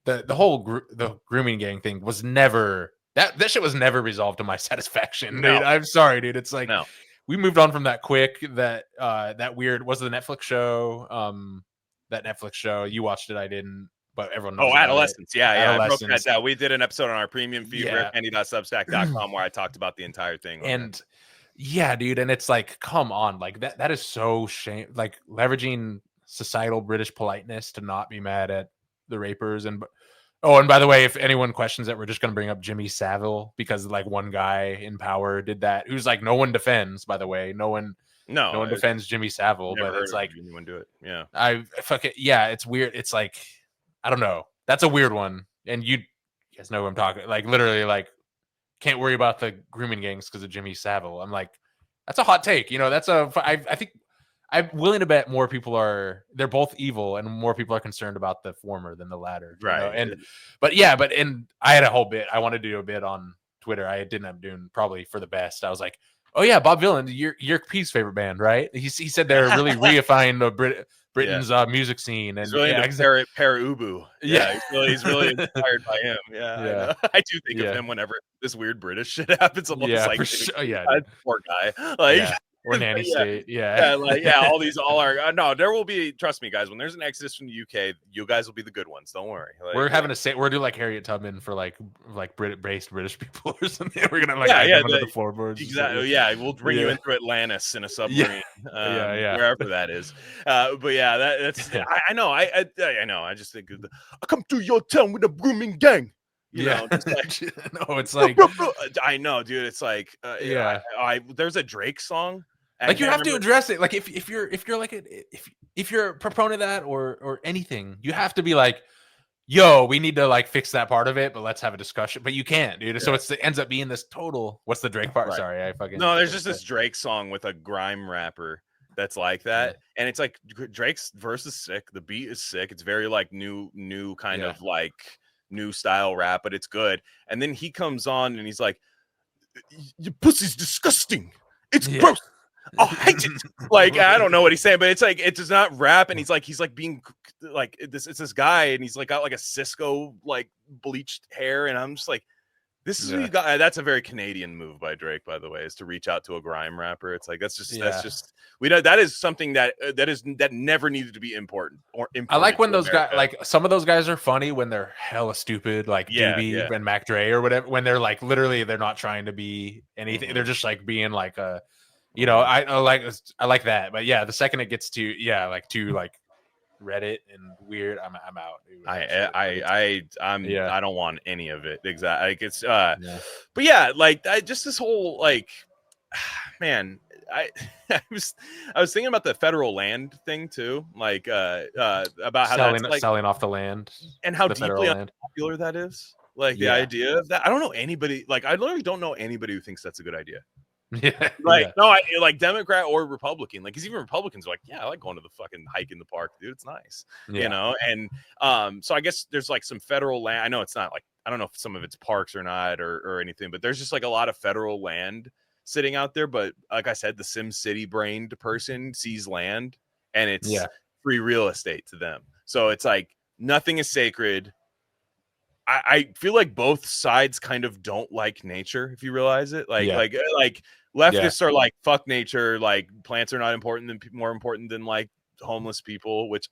S3: the whole the grooming gang thing was never that shit was never resolved to my satisfaction, dude.
S2: No.
S3: I'm sorry, dude. It's like
S2: No.
S3: we moved on from that quick. That weird was the Netflix show. That Netflix show, you watched it, I didn't, but everyone knows.
S2: Adolescence. Yeah.
S3: Adolescence.
S2: I broke that down. We did an episode on our premium feed, rarecandy.substack.com, where I talked about the entire thing.
S3: And yeah, dude, and it's like, come on, like that is so shame, like leveraging societal British politeness to not be mad at the rapers. And by the way, if anyone questions that, we're just going to bring up Jimmy Savile, because like one guy in power did that, who's like, no one defends, by the way, no one defends Jimmy Savile, but it's like
S2: anyone do it. Yeah,
S3: I fuck it. Yeah, it's weird. It's like, I don't know, that's a weird one. And you guys know who I'm talking, like literally, like, can't worry about the grooming gangs because of Jimmy Savile. I'm like, that's a hot take. I think I'm willing to bet more people they're both evil, and more people are concerned about the former than the latter.
S2: Right.
S3: But I had a whole bit. I wanted to do a bit on Twitter. I didn't end up doing, probably for the best. I was like, oh yeah, Bob Vylan, your Pete's favorite band, right? He said they're really reifying the Britain's music scene, and
S2: he's really into Para Ubu. Yeah, he's really inspired by him. Yeah. I do think of him whenever this weird British shit happens. I'm almost like,
S3: for sure. Yeah,
S2: poor guy. Like,
S3: or Nanny State.
S2: No, there will be. Trust me, guys. When there's an exodus from the UK, you guys will be the good ones. Don't worry. Like,
S3: we're doing like Harriet Tubman for like based British people or something. We're gonna like under the floorboards.
S2: Exactly. Yeah, we'll bring you into Atlantis in a submarine. Wherever that is. But yeah, that's. I know. I know. I just think I come to your town with a grooming gang. You know,
S3: no, it's like
S2: I know, dude. It's like there's a Drake song.
S3: Like you have to address it. Like if you're like if you're a proponent of that or anything, you have to be like, yo, we need to like fix that part of it, but let's have a discussion. But you can't, dude. So it ends up being this total. What's the Drake part? Right. Sorry, I fucking
S2: no. There's just this Drake song with a grime rapper that's like that, and it's like Drake's verse is sick. The beat is sick. It's very like new kind of like new style rap, but it's good. And then he comes on and he's like, your pussy's disgusting, it's gross, I hate it. Like, I don't know what he's saying, but it's like, it does not rap. And he's like being like this, it's this guy, and he's like got like a Cisco like bleached hair, and I'm just like, this is what you got. That's a very Canadian move by Drake, by the way, is to reach out to a grime rapper. It's like that's just we know that is something that never needed to be important or important.
S3: I like when those guys, like some of those guys are funny when they're hella stupid, like Doobie and Mac Dre or whatever. When they're like literally they're not trying to be anything, they're just like being like a, I like that. But yeah, the second it gets to like Reddit and weird, I'm out, dude.
S2: I don't want any of it. Exactly. Like it's but yeah, like just this whole like man, I was thinking about the federal land thing too, like about how
S3: selling,
S2: that's like
S3: selling off the land
S2: and how deeply unpopular that is. Like the idea of that, I don't know anybody. Like I literally don't know anybody who thinks that's a good idea. No, like Democrat or Republican, like, because even Republicans are like, yeah, I like going to the fucking hike in the park, dude. It's nice, you know. And so I guess there's like some federal land. I know it's not like, I don't know if some of it's parks or not or anything, but there's just like a lot of federal land sitting out there. But like I said, the Sim City brained person sees land and it's free real estate to them. So it's like nothing is sacred. I feel like both sides kind of don't like nature, if you realize it. Like leftists are like, fuck nature, like plants are not important more important than like homeless people, which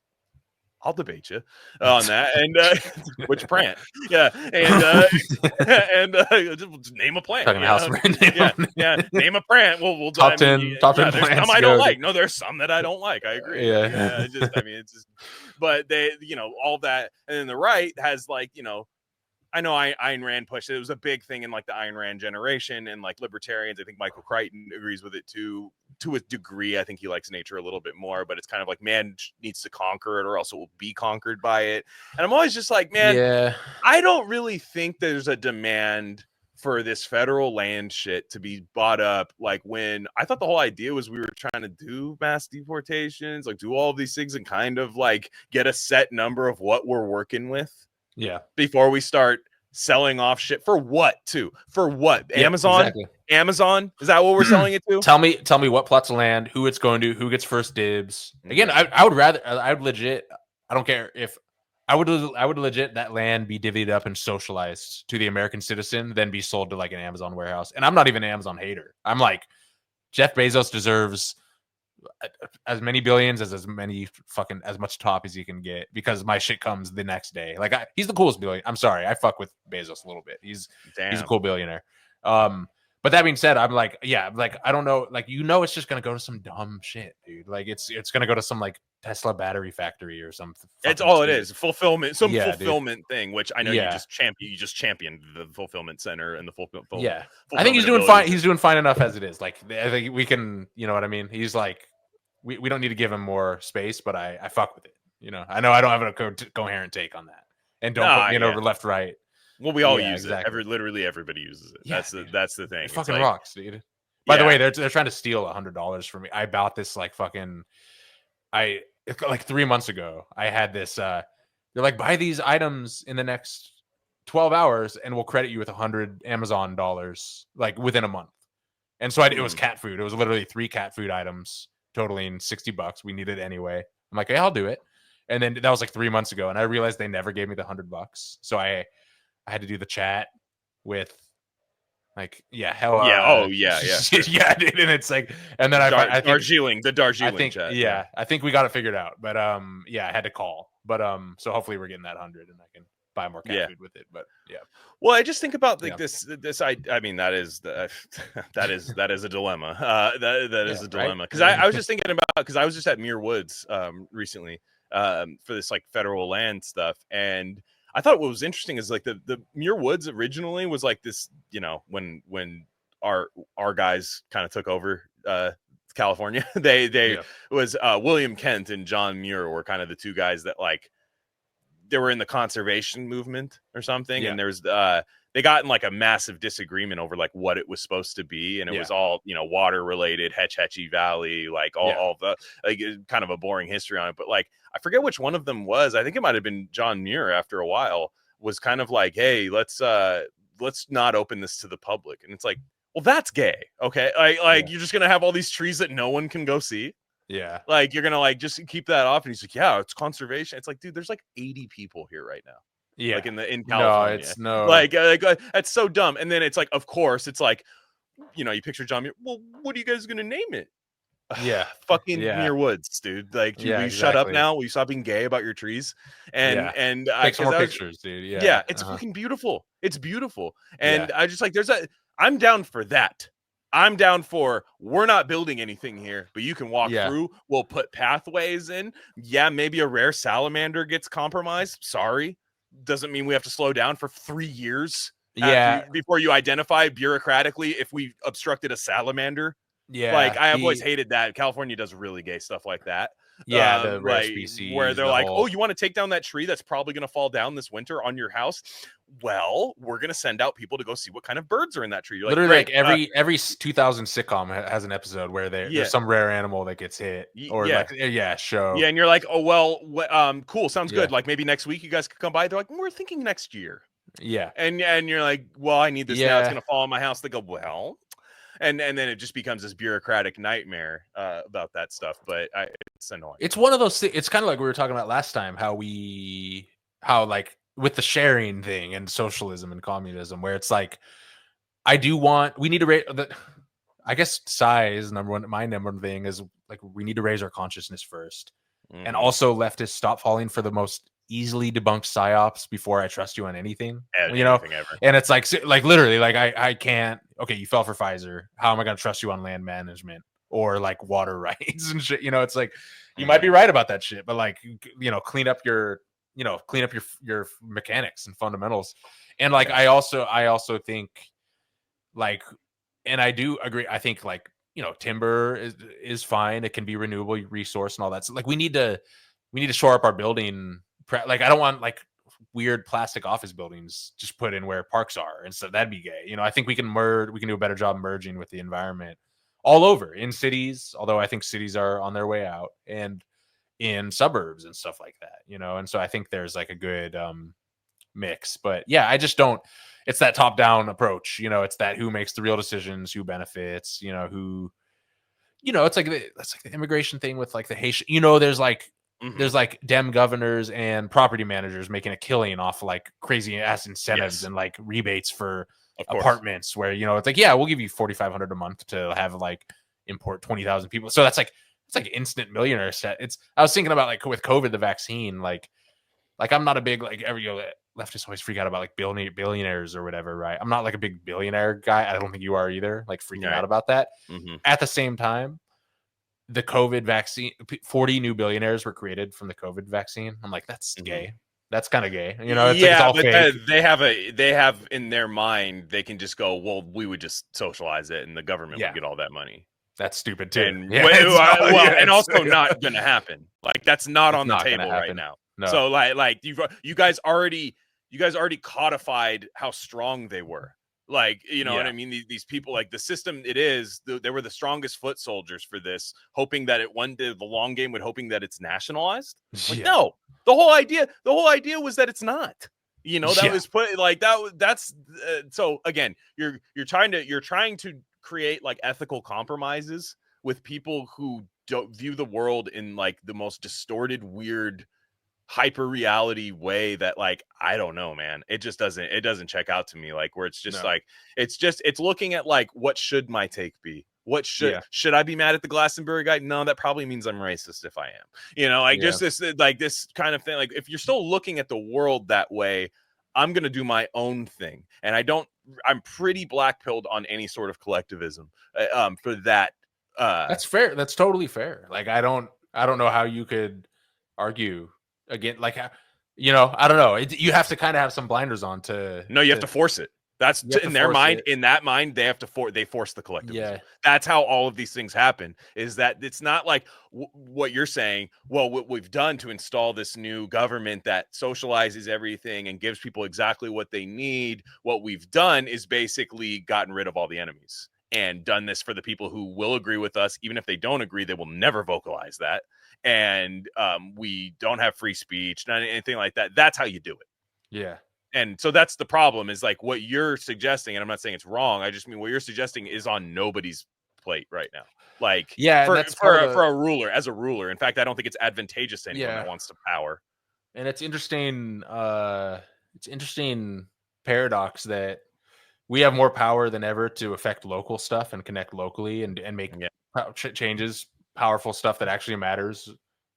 S2: I'll debate you on that. And which plant? Yeah, and just name a plant.
S3: Talking house brand name.
S2: Name a plant. We'll
S3: top 10
S2: there's
S3: plants.
S2: some I don't like. No, there's some that I don't like. I agree.
S3: Yeah.
S2: It's just, but they, all that, and then the right has like, I know Ayn Rand pushed it. It was a big thing in like the Ayn Rand generation and like libertarians. I think Michael Crichton agrees with it too, to a degree. I think he likes nature a little bit more, but it's kind of like man needs to conquer it or else it will be conquered by it. And I'm always just like, man, I don't really think there's a demand for this federal land shit to be bought up. Like when I thought the whole idea was we were trying to do mass deportations, like do all of these things and kind of like get a set number of what we're working with.
S3: Yeah.
S2: Before we start selling off shit for what too? For what? Amazon?
S3: Exactly.
S2: Amazon? Is that what we're selling it to?
S3: Tell me what plots of land, who it's going to, who gets first dibs. Again, I would legit, I don't care if I would legit that land be divvied up and socialized to the American citizen, then be sold to like an Amazon warehouse. And I'm not even an Amazon hater. I'm like, Jeff Bezos deserves as many billions as much top as he can get, because my shit comes the next day. Like he's the coolest billionaire. I'm sorry, I fuck with Bezos a little bit. He's a cool billionaire. But that being said, I'm like, I don't know, like, it's just gonna go to some dumb shit, dude. Like it's gonna go to some like Tesla battery factory or something.
S2: It's all it is, fulfillment, fulfillment thing. Which I know you just championed the fulfillment center and the fulfillment.
S3: Yeah, I think he's doing fine. He's doing fine enough as it is. Like I think we can, you know what I mean. He's like, we don't need to give him more space, but I fuck with it. I know I don't have a coherent take on that, and don't put left right.
S2: Well, we all use it. Literally everybody uses it. Yeah, that's the thing.
S3: It fucking rocks, dude. By the way, they're trying to steal $100 from me. I bought this like 3 months ago. I had this. They're like, buy these items in the next 12 hours, and we'll credit you with $100 Amazon dollars like within a month. And so it was cat food. It was literally 3 cat food items totaling $60. We needed it anyway. I'm like, hey, I'll do it. And then that was like 3 months ago, and I realized they never gave me the $100. So I had to do the chat with like, yeah,
S2: yeah,
S3: dude, and it's like, and then I think
S2: the Darjeeling chat.
S3: Yeah, I think we got it figured out, but I had to call, but so hopefully we're getting that 100 and I can buy more cat food with it. But
S2: well, I just think about like this. I mean, that is a dilemma. That is a dilemma, because I was just thinking about, because I was just at Muir Woods recently for this like federal land stuff, and I thought what was interesting is like the Muir Woods originally was like this, when our guys kind of took over California, they was William Kent and John Muir were kind of the two guys that like they were in the conservation movement or something, and there's they got in like a massive disagreement over like what it was supposed to be, and it was all water related, Hetch Hetchy Valley, like all the like kind of a boring history on it, but like I forget which one of them was. I think it might have been John Muir. After a while, was kind of like, hey, let's not open this to the public, and it's like, well, that's gay, okay? Like you're just gonna have all these trees that no one can go see.
S3: Yeah,
S2: like you're gonna like just keep that off, and he's like, yeah, it's conservation. It's like, dude, there's like 80 people here right now.
S3: Yeah,
S2: like in California.
S3: No,
S2: like that's so dumb. And then it's like, of course, it's like, you picture John Muir. Well, what are you guys gonna name it?
S3: Yeah,
S2: fucking Muir Woods, dude. Like, will you shut up now? Will you stop being gay about your trees? And
S3: take some more pictures, dude.
S2: Yeah, it's fucking beautiful. It's beautiful. And I just like, I'm down for that. I'm down for, we're not building anything here, but you can walk through. We'll put pathways in. Yeah, maybe a rare salamander gets compromised. Sorry. Doesn't mean we have to slow down for 3 years. Before you identify bureaucratically if we obstructed a salamander. Yeah, like I've always hated that. California does really gay stuff like that.
S3: Yeah, the rare species,
S2: where they're like, oh, you want to take down that tree that's probably going to fall down this winter on your house? Well, we're going to send out people to go see what kind of birds are in that tree. You're
S3: literally, like every 2000 sitcom has an episode where there's some rare animal that gets hit, or show.
S2: Yeah, and you're like, oh well, cool, sounds good. Like maybe next week you guys could come by. They're like, we're thinking next year.
S3: Yeah,
S2: and you're like, well, I need this now. It's going to fall on my house. They go, well. And then it just becomes this bureaucratic nightmare about that stuff. But it's annoying.
S3: It's one of those things. It's kind of like we were talking about last time, how like with the sharing thing and socialism and communism, where it's like, we need to raise I guess Psi is number one. My number one thing is like, we need to raise our consciousness first. And also, leftists, stop falling for the most easily debunked psyops before I trust you on anything.
S2: Anything ever.
S3: And it's like literally, like I can't. Okay, you fell for Pfizer. How am I going to trust you on land management or like water rights and shit? It's like you might be right about that shit, but like clean up your your mechanics and fundamentals. And like I also think like, and I do agree. I think like timber is fine. It can be renewable resource and all that. So like we need to shore up our building. Like I don't want like weird plastic office buildings just put in where parks are, and so that'd be gay. I think we can do a better job merging with the environment all over in cities. Although I think cities are on their way out, and in suburbs and stuff like that. And so I think there's like a good mix. But yeah, I just don't. It's that top down approach. It's that who makes the real decisions, who benefits. Who. It's like the immigration thing with like the Haitian. There's like. There's like Dem governors and property managers making a killing off like crazy ass incentives and like rebates for apartments where, it's like, yeah, we'll give you $4,500 a month to have like import 20,000 people. So it's like instant millionaire set. I was thinking about like with COVID, the vaccine, like I'm not a big, like leftists always freak out about like billionaires or whatever. Right. I'm not like a big billionaire guy. I don't think you are either. Like freaking out about that. At the same time, the COVID vaccine, 40 new billionaires were created from the COVID vaccine. I'm like, that's gay. That's kind of gay. It's all
S2: but
S3: fake.
S2: they have in their mind, they can just go, well, we would just socialize it and the government would get all that money.
S3: That's stupid too.
S2: And and also not going to happen. Like that's not on the table right now. No. So like you guys already codified how strong they were. Like, what I mean? These people, like the system, they were the strongest foot soldiers for this, hoping that the long game hoping that it's nationalized. Like, no, the whole idea was that it's not, that was put like that's so again, you're trying to create like ethical compromises with people who don't view the world in like the most distorted, weird, hyper reality way that like I don't know, man, it doesn't check out to me, like where it's just like it's looking at like what should my take be, what should I be mad at the Glastonbury guy? No, that probably means I'm racist if I am, just this kind of thing. Like if you're still looking at the world that way, I'm gonna do my own thing, and I'm pretty black pilled on any sort of collectivism for that.
S3: That's fair. That's totally fair. Like I don't know how you could argue again, like I don't know. You have to kind of have some blinders on to.
S2: No, you have to force it. That's in their mind. In that mind, they have to force the collectivism. Yeah, that's how all of these things happen. Is that it's not like what you're saying. Well, what we've done to install this new government that socializes everything and gives people exactly what they need. What we've done is basically gotten rid of all the enemies and done this for the people who will agree with us, even if they don't agree. They will never vocalize that. And we don't have free speech, not anything like that. That's how you do it.
S3: Yeah.
S2: And so that's the problem, is like what you're suggesting, and I'm not saying it's wrong. I just mean what you're suggesting is on nobody's plate right now. Like, for a ruler, as a ruler. In fact, I don't think it's advantageous to anyone that wants to power.
S3: And it's interesting. Paradox that we have more power than ever to affect local stuff and connect locally and make changes. Powerful stuff that actually matters,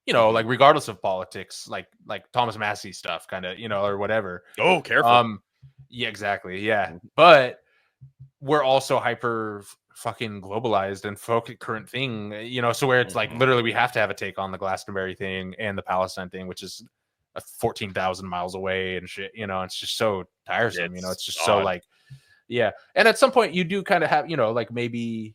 S3: like regardless of politics, like Thomas Massey stuff, kind of, or whatever.
S2: Oh, careful.
S3: Yeah, exactly. Yeah, but we're also hyper fucking globalized and current thing, so where it's like literally we have to have a take on the Glastonbury thing and the Palestine thing, which is 14,000 miles away and shit. It's just so tiresome. It's just odd. So like, yeah. And at some point you do kind of have, like maybe.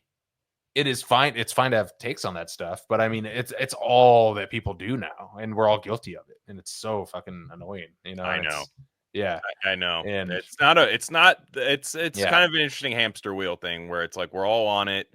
S3: It is fine. It's fine to have takes on that stuff, but I mean, it's all that people do now, and we're all guilty of it, and it's so fucking annoying.
S2: I know.
S3: Yeah,
S2: I know. And it's kind of an interesting hamster wheel thing where it's like we're all on it.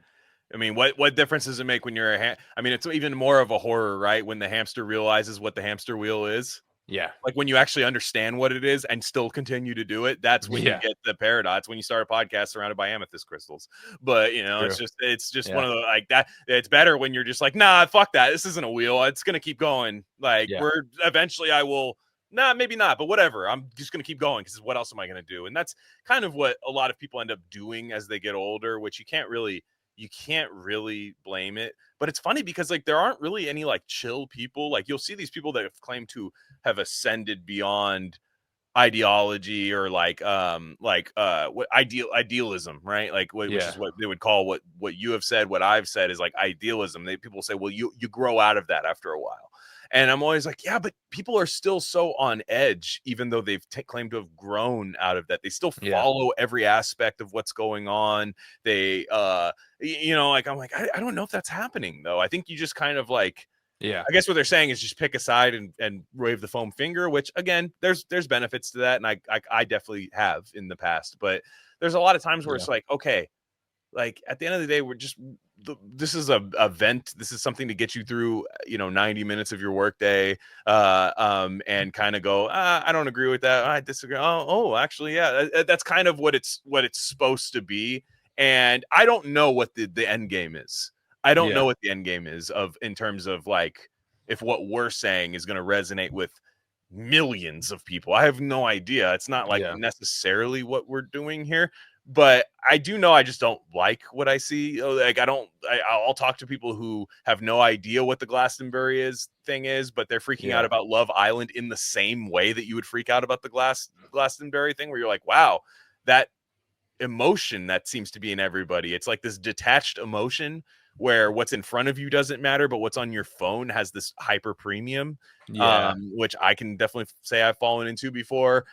S2: I mean, what difference does it make when you're I mean, it's even more of a horror, right? When the hamster realizes what the hamster wheel is.
S3: Yeah.
S2: Like when you actually understand what it is and still continue to do it, that's when you get the paradox, when you start a podcast surrounded by amethyst crystals. But, it's just one of the, like that. It's better when you're just like, nah, fuck that. This isn't a wheel. It's going to keep going. Like eventually I will, maybe not, but whatever. I'm just going to keep going because what else am I going to do? And that's kind of what a lot of people end up doing as they get older, which you you can't really blame it. But it's funny because like there aren't really any like chill people. Like you'll see these people that have claimed to have ascended beyond ideology or what idealism, right? Like which is what they would call what you have said, what I've said is like idealism. People say, well, you grow out of that after a while. And I'm always like, yeah, but people are still so on edge, even though they've claimed to have grown out of that. They still follow every aspect of what's going on. They, like, I'm like, I don't know if that's happening, though. I think you just kind of like, I guess what they're saying is just pick a side and wave the foam finger, which, again, there's benefits to that. And I definitely have in the past. But there's a lot of times where it's like, okay, like at the end of the day, this is a event. This is something to get you through, 90 minutes of your workday, and kind of go, I don't agree with that. I disagree. Oh, actually, yeah, that's kind of what it's supposed to be. And I don't know what the end game is. I don't know what the end game is in terms of like, if what we're saying is going to resonate with millions of people. I have no idea. It's not like necessarily what we're doing here. But I do know I just don't like what I see. Like I'll talk to people who have no idea what the Glastonbury thing is, but they're freaking out about Love Island in the same way that you would freak out about the Glastonbury thing, where you're like, wow, that emotion that seems to be in everybody. It's like this detached emotion where what's in front of you doesn't matter, but what's on your phone has this hyper premium, which I can definitely say I've fallen into before,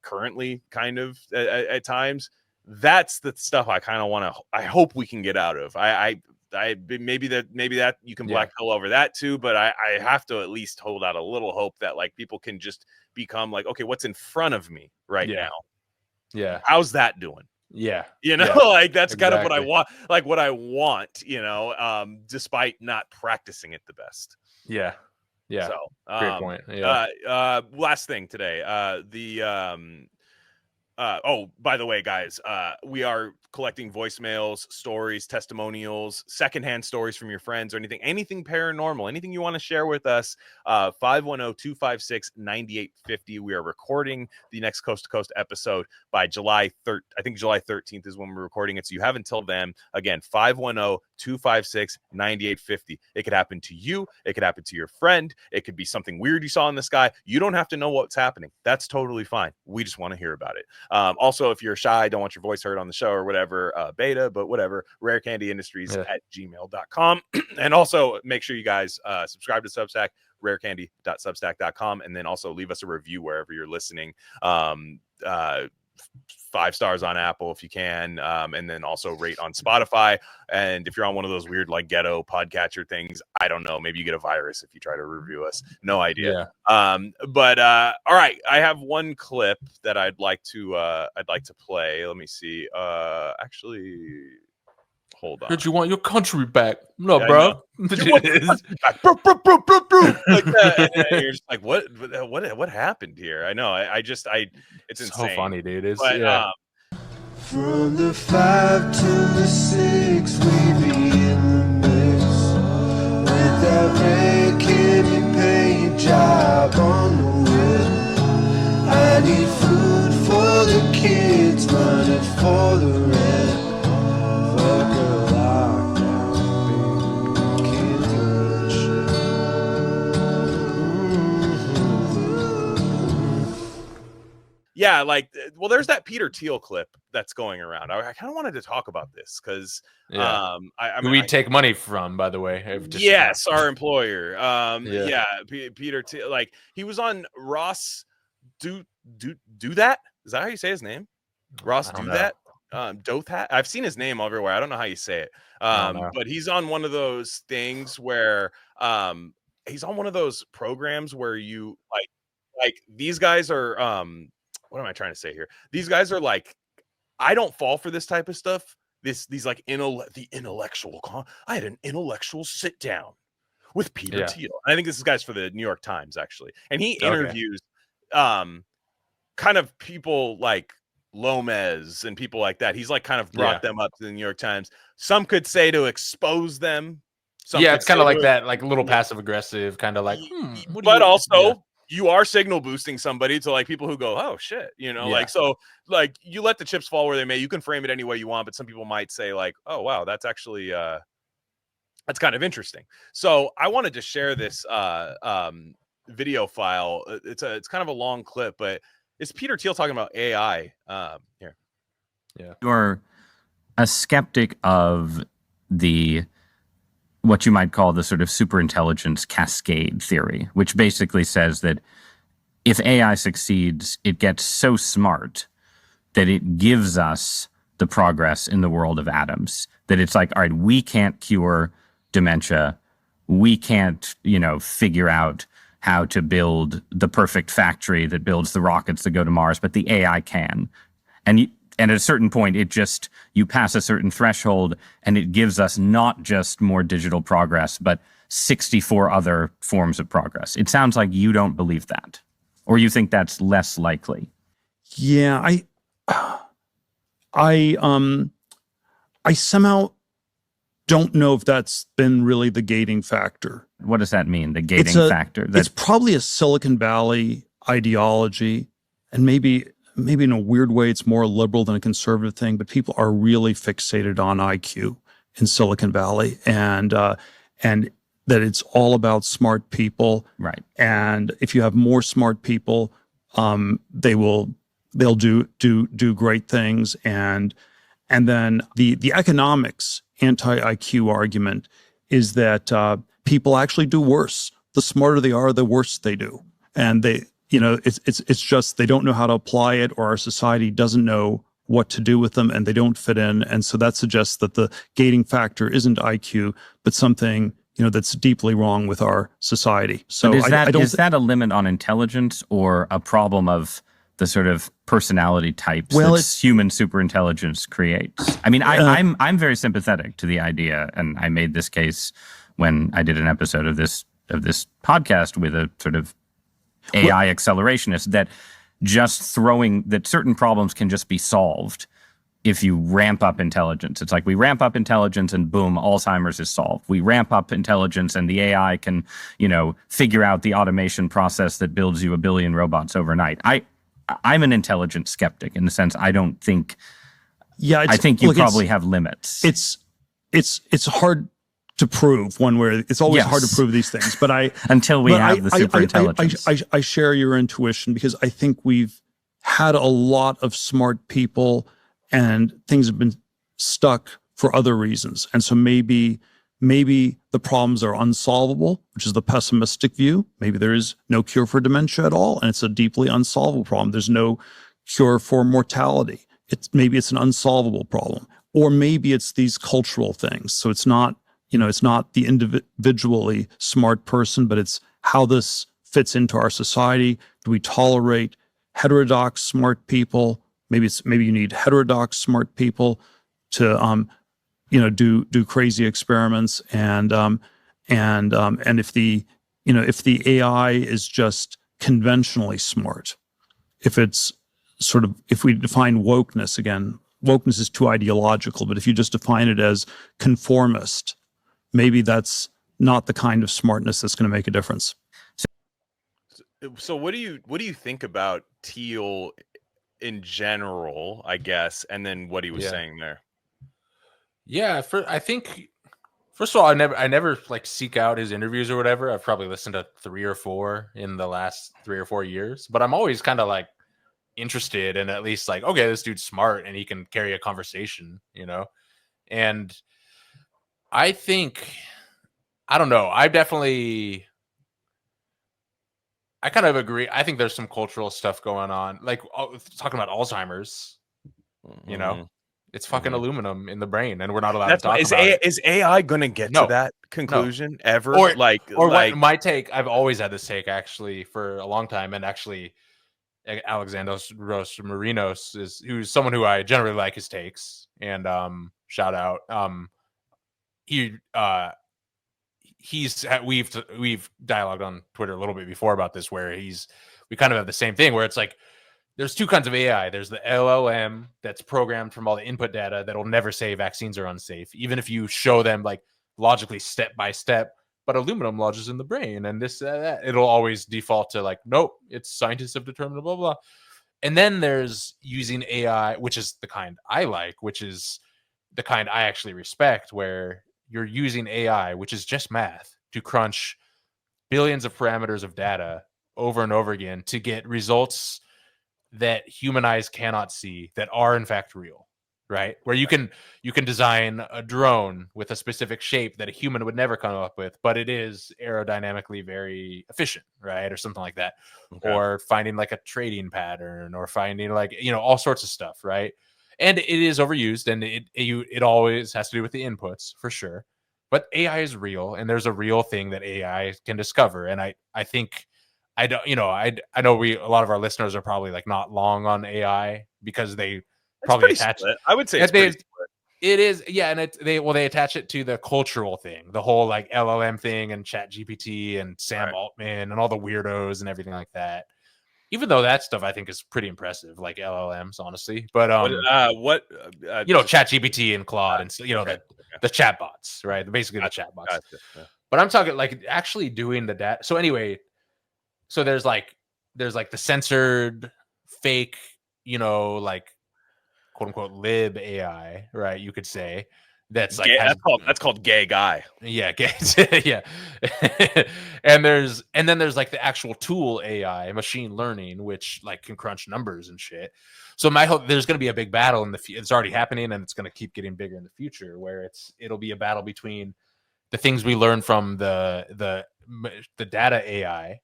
S2: currently kind of at times. That's the stuff I kind of want to, I hope we can get out of. Maybe that you can black pill over that too, but I have to at least hold out a little hope that like people can just become like, okay, what's in front of me right now? Yeah. How's that doing?
S3: Yeah.
S2: Like that's kind of what I want, despite not practicing it the best.
S3: Yeah.
S2: So
S3: great point. Yeah.
S2: Last thing today, by the way, guys, we are collecting voicemails, stories, testimonials, secondhand stories from your friends, or anything paranormal, anything you want to share with us. 510-256-9850. We are recording the next Coast to Coast episode by July 3rd. I think July 13th is when we're recording it. So you have until then. Again, 510-256-9850. It could happen to you. It could happen to your friend. It could be something weird you saw in the sky. You don't have to know what's happening. That's totally fine. We just want to hear about it. Also, if you're shy, don't want your voice heard on the show or whatever, beta, but whatever, rarecandyindustries@gmail.com. And also make sure you guys subscribe to Substack, rarecandy.substack.com, and then also leave us a review wherever you're listening. 5 stars on Apple if you can, and then also rate on Spotify. And if you're on one of those weird like ghetto podcatcher things, I don't know, maybe you get a virus if you try to review us. No idea. But all right, I have one clip that I'd like to play. Let me see. Actually, hold on.
S3: Did you want your country back? No, bro.
S2: Like that. And you're just like, what happened here? I know. It's insane.
S3: So funny, dude. It's
S4: from the 5 to the 6, we be in the mix with that red candy paint job on the whip. I need food for the kids, running for the rent. Fuck a lockdown, baby, can't do shit.
S2: Yeah, like, well, there's that Peter Thiel clip that's going around. I kind of wanted to talk about this because
S3: we take money from, by the way.
S2: Yes, our employer. Peter Thiel, like he was on Ross do that. Is that how you say his name? Ross do that. Dothat. I've seen his name everywhere. I don't know how you say it. But he's on one of those things where he's on one of those programs where you like these guys are what am I trying to say here? These guys are like, I don't fall for this type of stuff. These like the intellectual. I had an intellectual sit down with Peter Thiel. I think this guy's for the New York Times actually, and he interviews kind of people like Lomez and people like that. He's like kind of brought them up to the New York Times. Some could say to expose them.
S3: It's kind of like that, like a little passive aggressive, kind of like.
S2: But also you are signal boosting somebody to like people who go, oh shit, like, so like you let the chips fall where they may. You can frame it any way you want, but some people might say like, oh wow, that's actually that's kind of interesting. So I wanted to share this video file. It's kind of a long clip, but it's Peter Thiel talking about AI. Here.
S5: Yeah. You're a skeptic of what you might call the sort of superintelligence cascade theory, which basically says that if AI succeeds, it gets so smart that it gives us the progress in the world of atoms, that it's like, all right, we can't cure dementia. We can't, figure out how to build the perfect factory that builds the rockets that go to Mars, but the AI can. And at a certain point, you pass a certain threshold and it gives us not just more digital progress, but 64 other forms of progress. It sounds like you don't believe that, or you think that's less likely.
S6: Yeah, I somehow don't know if that's been really the gating factor.
S5: What does that mean, the gating factor?
S6: It's probably a Silicon Valley ideology, and maybe in a weird way it's more liberal than a conservative thing, but people are really fixated on IQ in Silicon Valley, and that it's all about smart people.
S5: Right.
S6: And if you have more smart people, they'll do great things. And then the economics anti-IQ argument is that people actually do worse. The smarter they are, the worse they do. And it's just they don't know how to apply it, or our society doesn't know what to do with them, and they don't fit in. And so that suggests that the gating factor isn't IQ, but something that's deeply wrong with our society. So
S5: is that a limit on intelligence, or a problem of the sort of personality types that human superintelligence creates? I mean, I'm very sympathetic to the idea, and I made this case when I did an episode of this podcast with a sort of AI accelerationist, that that certain problems can just be solved if you ramp up intelligence. It's like we ramp up intelligence and boom, Alzheimer's is solved. We ramp up intelligence and the AI can, figure out the automation process that builds you 1 billion robots overnight. I'm an intelligent skeptic in the sense I don't think. Yeah, I think you probably have limits.
S6: It's hard to prove one way. It's always hard to prove these things, but
S5: until we have the superintelligence.
S6: I share your intuition, because I think we've had a lot of smart people and things have been stuck for other reasons. And so maybe the problems are unsolvable, which is the pessimistic view. Maybe there is no cure for dementia at all, and it's a deeply unsolvable problem. There's no cure for mortality. Maybe it's an unsolvable problem. Or maybe it's these cultural things. So it's not the individually smart person, but it's how this fits into our society. Do we tolerate heterodox smart people? Maybe you need heterodox smart people to do crazy experiments, and if the AI is just conventionally smart, if we define wokeness again, wokeness is too ideological, but if you just define it as conformist, maybe that's not the kind of smartness that's going to make a difference.
S2: So what do you think about Thiel in general, I guess, and then what he was saying there?
S3: Yeah, I think first of all, I never like seek out his interviews or whatever. I've probably listened to 3 or 4 in the last 3 or 4 years, but I'm always kind of like interested in at least like, okay, this dude's smart and he can carry a conversation, And I think, I don't know, I kind of agree. I think there's some cultural stuff going on, like talking about Alzheimer's, It's fucking aluminum in the brain, and we're not allowed to talk about it.
S2: Is AI going to get to that conclusion ever?
S3: My take, I've always had this take actually for a long time, and actually Alexandros Marinos who's someone who I generally like his takes, and shout out. We've dialogued on Twitter a little bit before about this, where we kind of have the same thing, where it's like there's 2 kinds of AI. There's the LLM that's programmed from all the input data that'll never say vaccines are unsafe, even if you show them like logically step by step. but aluminum lodges in the brain, and this, that. It'll always default to like, nope, it's scientists have determined, blah, blah. And then there's using AI, which is the kind I like, which is the kind I actually respect, where you're using AI, which is just math, to crunch billions of parameters of data over and over again to get results that human eyes cannot see that are in fact real, right? Where you can design a drone with a specific shape that a human would never come up with, but it is aerodynamically very efficient, right? Or something like that. Okay. Or finding like a trading pattern, or finding like, all sorts of stuff, right? And it is overused, and it always has to do with the inputs for sure. But AI is real, and there's a real thing that AI can discover. And I think I don't, I know a lot of our listeners are probably like not long on AI because they probably attach
S2: it. I would say it's pretty split.
S3: It is, yeah, and they attach it to the cultural thing, the whole like LLM thing and Chat GPT and Sam Altman and all the weirdos and everything like that. Even though that stuff I think is pretty impressive, like LLMs, honestly. But Chat GPT and Claude and the chatbots, right? Basically the chatbots. Gotcha. Yeah. But I'm talking like actually doing the data. So anyway, so there's like the censored fake, like quote unquote lib AI, right? You could say that's like
S2: gay, that's called gay guy.
S3: Yeah, gay. Yeah. and then there's like the actual tool AI, machine learning, which like can crunch numbers and shit. So my hope, there's going to be a big battle in the it's already happening, and it's going to keep getting bigger in the future, where it'll be a battle between the things we learn from the data AI,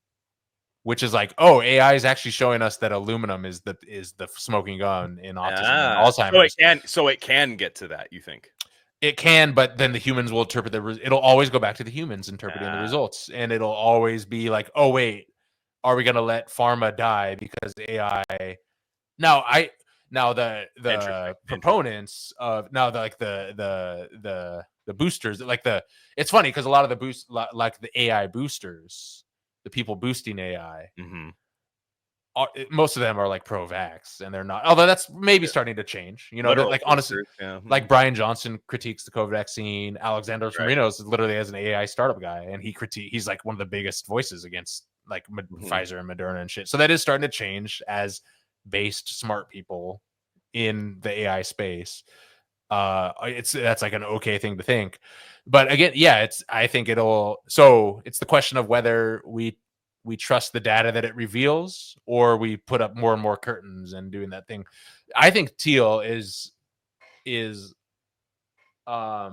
S3: which is like, oh, AI is actually showing us that aluminum is the smoking gun in autism and Alzheimer's.
S2: So it can get to that, you think?
S3: It can, but then the humans will interpret it'll always go back to the humans interpreting the results, and it'll always be like, oh wait, are we going to let pharma die because AI? Now the proponents of the boosters, it's funny because a lot of the like the AI boosters, the people boosting AI, most of them are like pro-vax, and they're not. Although that's maybe starting to change. Like honestly, like Brian Johnson critiques the COVID vaccine. Alexander Marino is literally as an AI startup guy, and he's like one of the biggest voices against like Pfizer and Moderna and shit. So that is starting to change as based smart people in the AI space. That's like an okay thing to think, but again, yeah, I think it's the question of whether we trust the data that it reveals, or we put up more and more curtains and doing that thing. I think Theil is I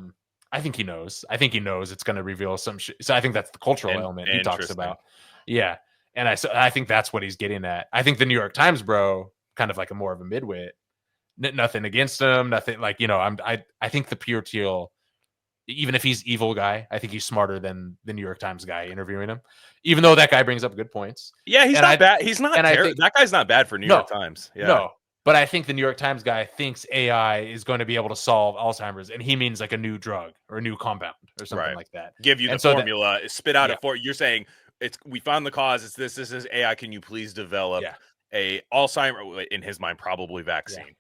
S3: think he knows it's going to reveal some shit. So I think that's the cultural element he talks about. Yeah. And I think that's what he's getting at. I think the New York Times bro, kind of like a more of a midwit, nothing against him. Nothing like, I think the pure Theil, even if he's evil guy, I think he's smarter than the New York Times guy interviewing him, even though that guy brings up good points.
S2: Yeah, he's not bad. He's not terrible. That guy's not bad for New York Times. Yeah. No,
S3: but I think the New York Times guy thinks AI is going to be able to solve Alzheimer's, and he means like a new drug or a new compound or something like that.
S2: Give you the formula, spit out a You're saying we found the cause. It's this is AI. Can you please develop a Alzheimer's, in his mind, probably vaccine? Yeah.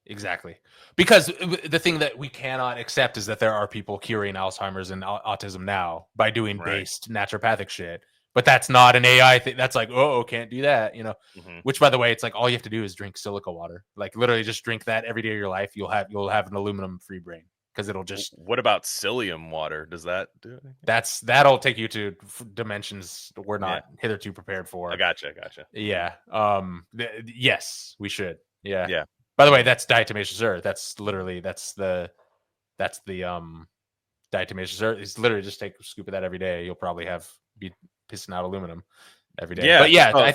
S3: Exactly. Because the thing that we cannot accept is that there are people curing Alzheimer's and autism now by doing based naturopathic shit. But that's not an AI thing. That's like, can't do that, Which, by the way, it's like all you have to do is drink silica water. Like literally just drink that every day of your life. You'll have an aluminum-free brain, because it'll just.
S2: What about psyllium water? Does that do anything?
S3: That'll take you to dimensions we're not hitherto prepared for.
S2: I gotcha.
S3: Yeah. Yes, we should. Yeah.
S2: Yeah.
S3: By the way, that's diatomaceous earth. That's the diatomaceous earth. It's literally just take a scoop of that every day. You'll probably be pissing out aluminum every day. Yeah. But I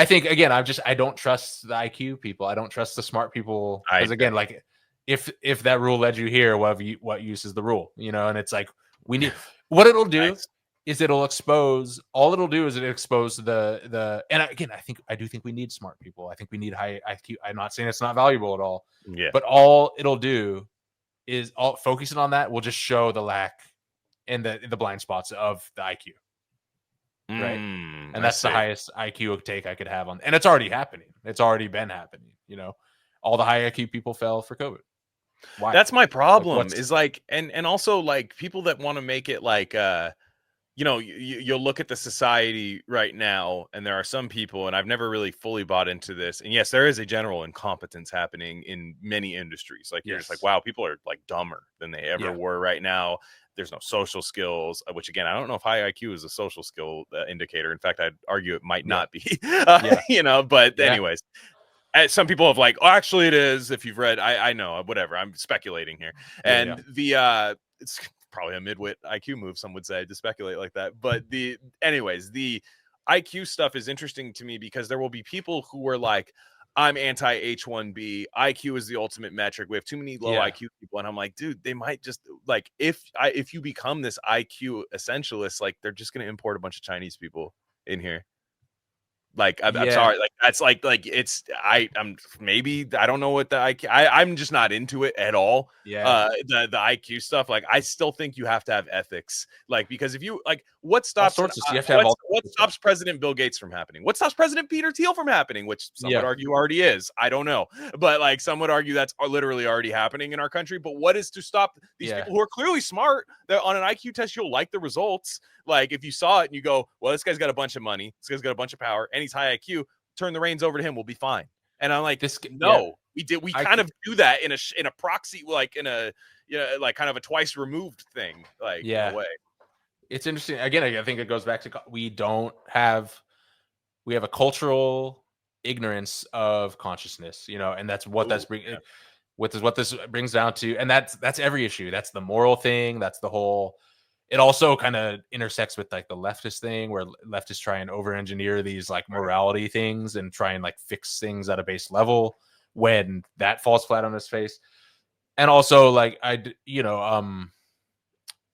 S3: think again, I don't trust the IQ people. I don't trust the smart people. Because again, like if that rule led you here, what use is the rule? And it's like we need what it'll do. Is it'll expose the and again, I do think we need smart people. I think we need high IQ. I'm not saying it's not valuable at all.
S2: Yeah.
S3: But all it'll do is focusing on that will just show the lack and the blind spots of the IQ. Right. And that's the highest IQ take I could have on, and it's already happening. It's already been happening. All the high IQ people fell for COVID. Why?
S2: That's my problem. Is like, and also like people that want to make it like you'll look at the society right now, and there are some people, and I've never really fully bought into this. And yes, there is a general incompetence happening in many industries. Like you're just like, wow, people are like dumber than they ever were right now. There's no social skills, which again, I don't know if high IQ is a social skill indicator. In fact, I'd argue it might not be, but anyways, some people have like, oh, actually it is. If you've read, I know, whatever, I'm speculating here. And it's probably a midwit IQ move, some would say, to speculate like that. But the IQ stuff is interesting to me because there will be people who are like, I'm anti H1B. IQ is the ultimate metric. We have too many low IQ people. And I'm like, dude, they might just like, if you become this IQ essentialist, like they're just going to import a bunch of Chinese people in here. Like, I'm sorry. Like, that's like I'm maybe, I don't know what the IQ, I'm just not into it at all. The IQ stuff. Like, I still think you have to have ethics. Like, because if you like, what stops, what stops President Bill Gates from happening? What stops President Peter Thiel from happening? Which some would argue already is. I don't know. But like, some would argue that's literally already happening in our country. But what is to stop these people who are clearly smart, that on an IQ test, you'll like the results. Like, if you saw it and you go, well, this guy's got a bunch of money, this guy's got a bunch of power, and he's high IQ, turn the reins over to him, we'll be fine. And I'm like, we kind of do that in a proxy, like in a like kind of a twice removed thing, like in a way.
S3: It's interesting. Again, I think it goes back to we have a cultural ignorance of consciousness, and that's what what this brings down to. And that's every issue. That's the moral thing. That's the whole. It also kind of intersects with like the leftist thing, where leftists try and over-engineer these like morality things and try and like fix things at a base level when that falls flat on its face. And also like I think,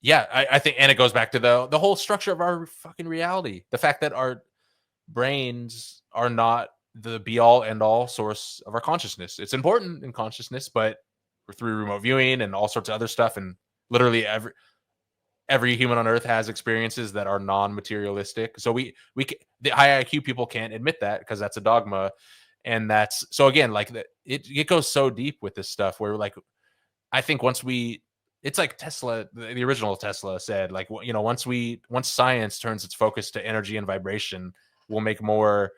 S3: and it goes back to the whole structure of our fucking reality. The fact that our brains are not the be all end all source of our consciousness. It's important in consciousness, but through remote viewing and all sorts of other stuff, and literally every human on earth has experiences that are non-materialistic. So the high IQ people can't admit that because that's a dogma. And that's, so again, like it goes so deep with this stuff where like, I think it's like Tesla, the original Tesla said, like, once science turns its focus to energy and vibration, we'll make more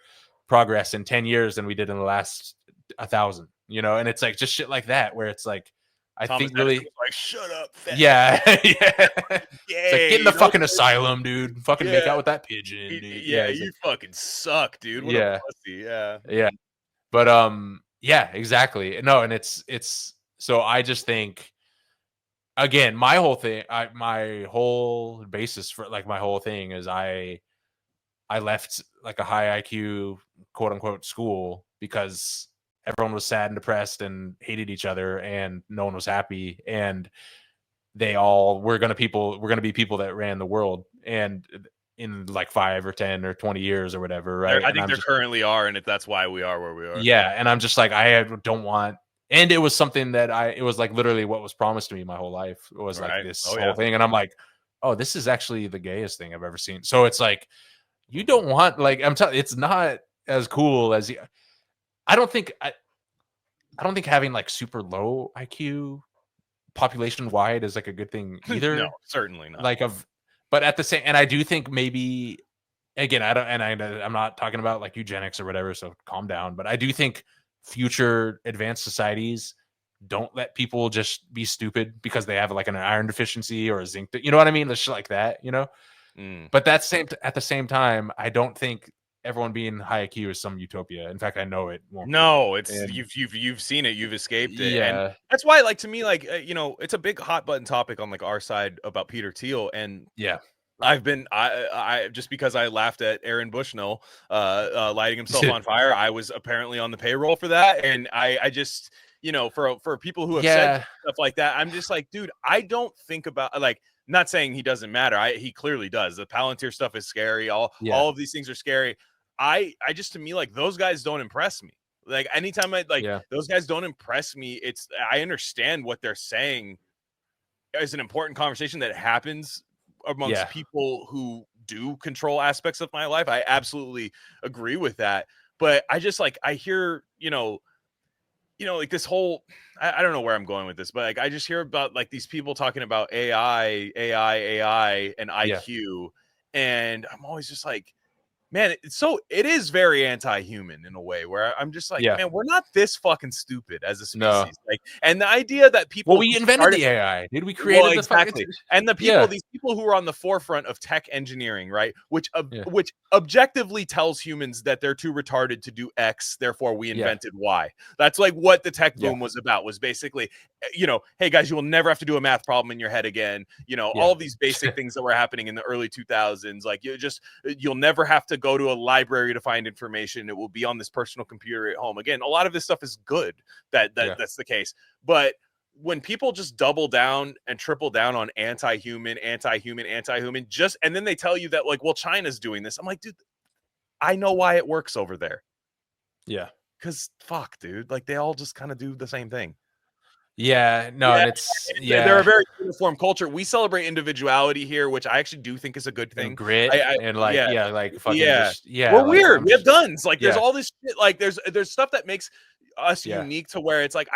S3: progress in 10 years than we did in the last 1,000, and it's like just shit like that, where it's like,
S2: Thomas
S3: think really
S2: like, shut up, fat.
S3: It's like, get in the fucking asylum, dude. Fucking make out with that pigeon, dude.
S2: You fucking suck, dude. What a pussy.
S3: But exactly. No, and it's so I just think, again, my whole basis for like my whole thing is I left like a high IQ quote unquote school because everyone was sad and depressed and hated each other, and no one was happy, and they all were going to be people that ran the world, and in like 5 or 10 or 20 years or whatever, right?
S2: I think there currently are, and that's why we are where we are.
S3: Yeah, and I'm just like, I don't want, and it was something that it was like literally what was promised to me my whole life. It was like this whole thing, and I'm like, oh, this is actually the gayest thing I've ever seen. So it's like, you don't want, like, I'm telling, it's not as cool as I don't think having like super low IQ population wide is like a good thing either.
S2: No, certainly not.
S3: But at the same, and I do think maybe, again, I'm not talking about like eugenics or whatever, so calm down. But I do think future advanced societies don't let people just be stupid because they have like an iron deficiency or a zinc, you know what I mean? The shit like that, But at the same time, I don't think everyone being high IQ is some utopia. In fact, I know it won't.
S2: No, it's you've seen it, you've escaped it. Yeah, and that's why, like, to me, like, it's a big hot button topic on like our side about Peter Thiel. And I've been I just because I laughed at Aaron Bushnell lighting himself on fire, I was apparently on the payroll for that. And I just, for people who have said stuff like that, I'm just like, dude, I don't think about, like, not saying he doesn't matter. He clearly does. The Palantir stuff is scary. All of these things are scary. I just, to me, like, those guys don't impress me. Like, anytime those guys don't impress me, I understand what they're saying is an important conversation that happens amongst people who do control aspects of my life. I absolutely agree with that. But I just, like, I hear, like this whole, I don't know where I'm going with this, but like, I just hear about like these people talking about AI and IQ. And I'm always just like, man, it is very anti-human in a way where I'm just like, man, we're not this fucking stupid as a species. Like, and the idea that people
S3: we invented the AI, dude. We created this
S2: exactly. And the people, these people who are on the forefront of tech engineering, right? Which objectively tells humans that they're too retarded to do X, therefore we invented Y. That's like what the tech boom was about, was basically, you know, hey guys, you will never have to do a math problem in your head again. You know, all of these basic things that were happening in the early 2000s, like you'll never have to go to a library to find information. It will be on this personal computer at home. Again, a lot of this stuff is good that's the case. But when people just double down and triple down on anti-human, just, and then they tell you that like, well, China's doing this. I'm like, dude, I know why it works over there.
S3: Yeah.
S2: Cause fuck, dude, like they all just kind of do the same thing.
S3: And it's
S2: they're a very uniform culture. We celebrate individuality here, which I actually do think is a good thing.
S3: And grit and like
S2: we're weird. We have guns. Like there's all this shit. Like there's stuff that makes us unique to where it's like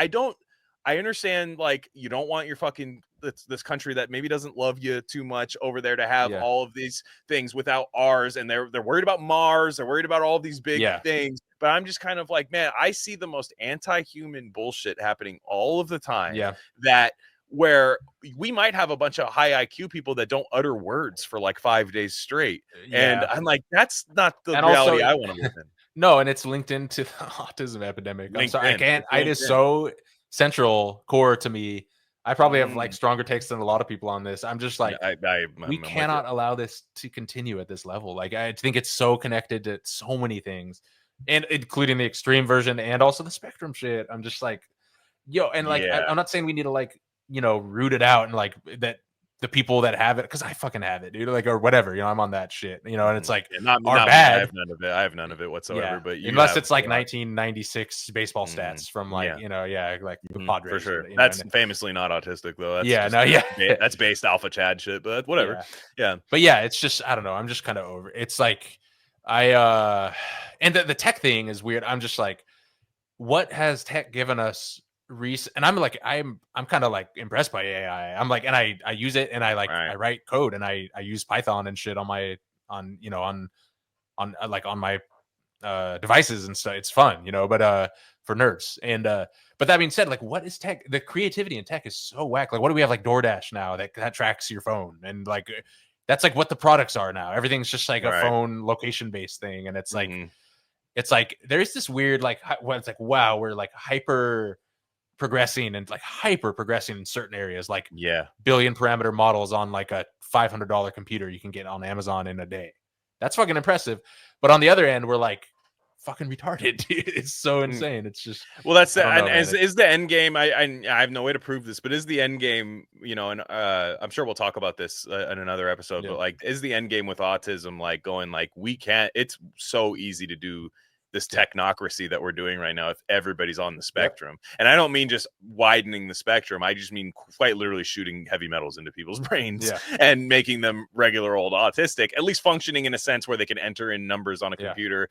S2: I understand like you don't want your fucking this country that maybe doesn't love you too much over there to have all of these things without ours, and they're worried about Mars, they're worried about all these big things. But I'm just kind of like, man, I see the most anti-human bullshit happening all of the time. That where we might have a bunch of high IQ people that don't utter words for like 5 days straight. And I'm like, that's not the reality I want to live in.
S3: No, and it's linked into the autism epidemic. I'm sorry, I can't. It is so central core to me. I probably have like stronger takes than a lot of people on this. I'm just like, we cannot allow this to continue at this level. Like, I think it's so connected to so many things, and including the extreme version and also the spectrum shit. I'm just like, and like, I'm not saying we need to like, root it out and like that the people that have it, because I fucking have it, dude, like, or whatever, I'm on that shit, and it's like not bad.
S2: I have none of it whatsoever. But
S3: unless it's like 1996 baseball stats from like the Padres
S2: for sure. That's famously not autistic though. That's that's based alpha Chad shit, but whatever.
S3: But it's just, I don't know. I'm just kind of over. It's like and the tech thing is weird. I'm just like, what has tech given us? And I'm like, I'm kind of like impressed by AI. I'm like, and I use it, and I like I write code, and I use Python and shit on my on my devices and stuff. It's fun, but for nerds. And but that being said, like, what is tech? The creativity in tech is so whack. Like, what do we have, like DoorDash now that tracks your phone, and like that's like what the products are now. Everything's just like a phone location based thing, and it's like it's like there's this weird like it's like, wow, we're like hyper progressing in certain areas, like billion parameter models on like a $500 computer you can get on Amazon in a day. That's fucking impressive. But on the other end, we're like fucking retarded. It's so insane. It's just,
S2: well, that's is the end game. I have no way to prove this, but is the end game, and I'm sure we'll talk about this in another episode, but like, is the end game with autism like going like, we can't, it's so easy to do this technocracy that we're doing right now if everybody's on the spectrum. And I don't mean just widening the spectrum. I just mean quite literally shooting heavy metals into people's brains and making them regular old autistic, at least functioning in a sense where they can enter in numbers on a computer.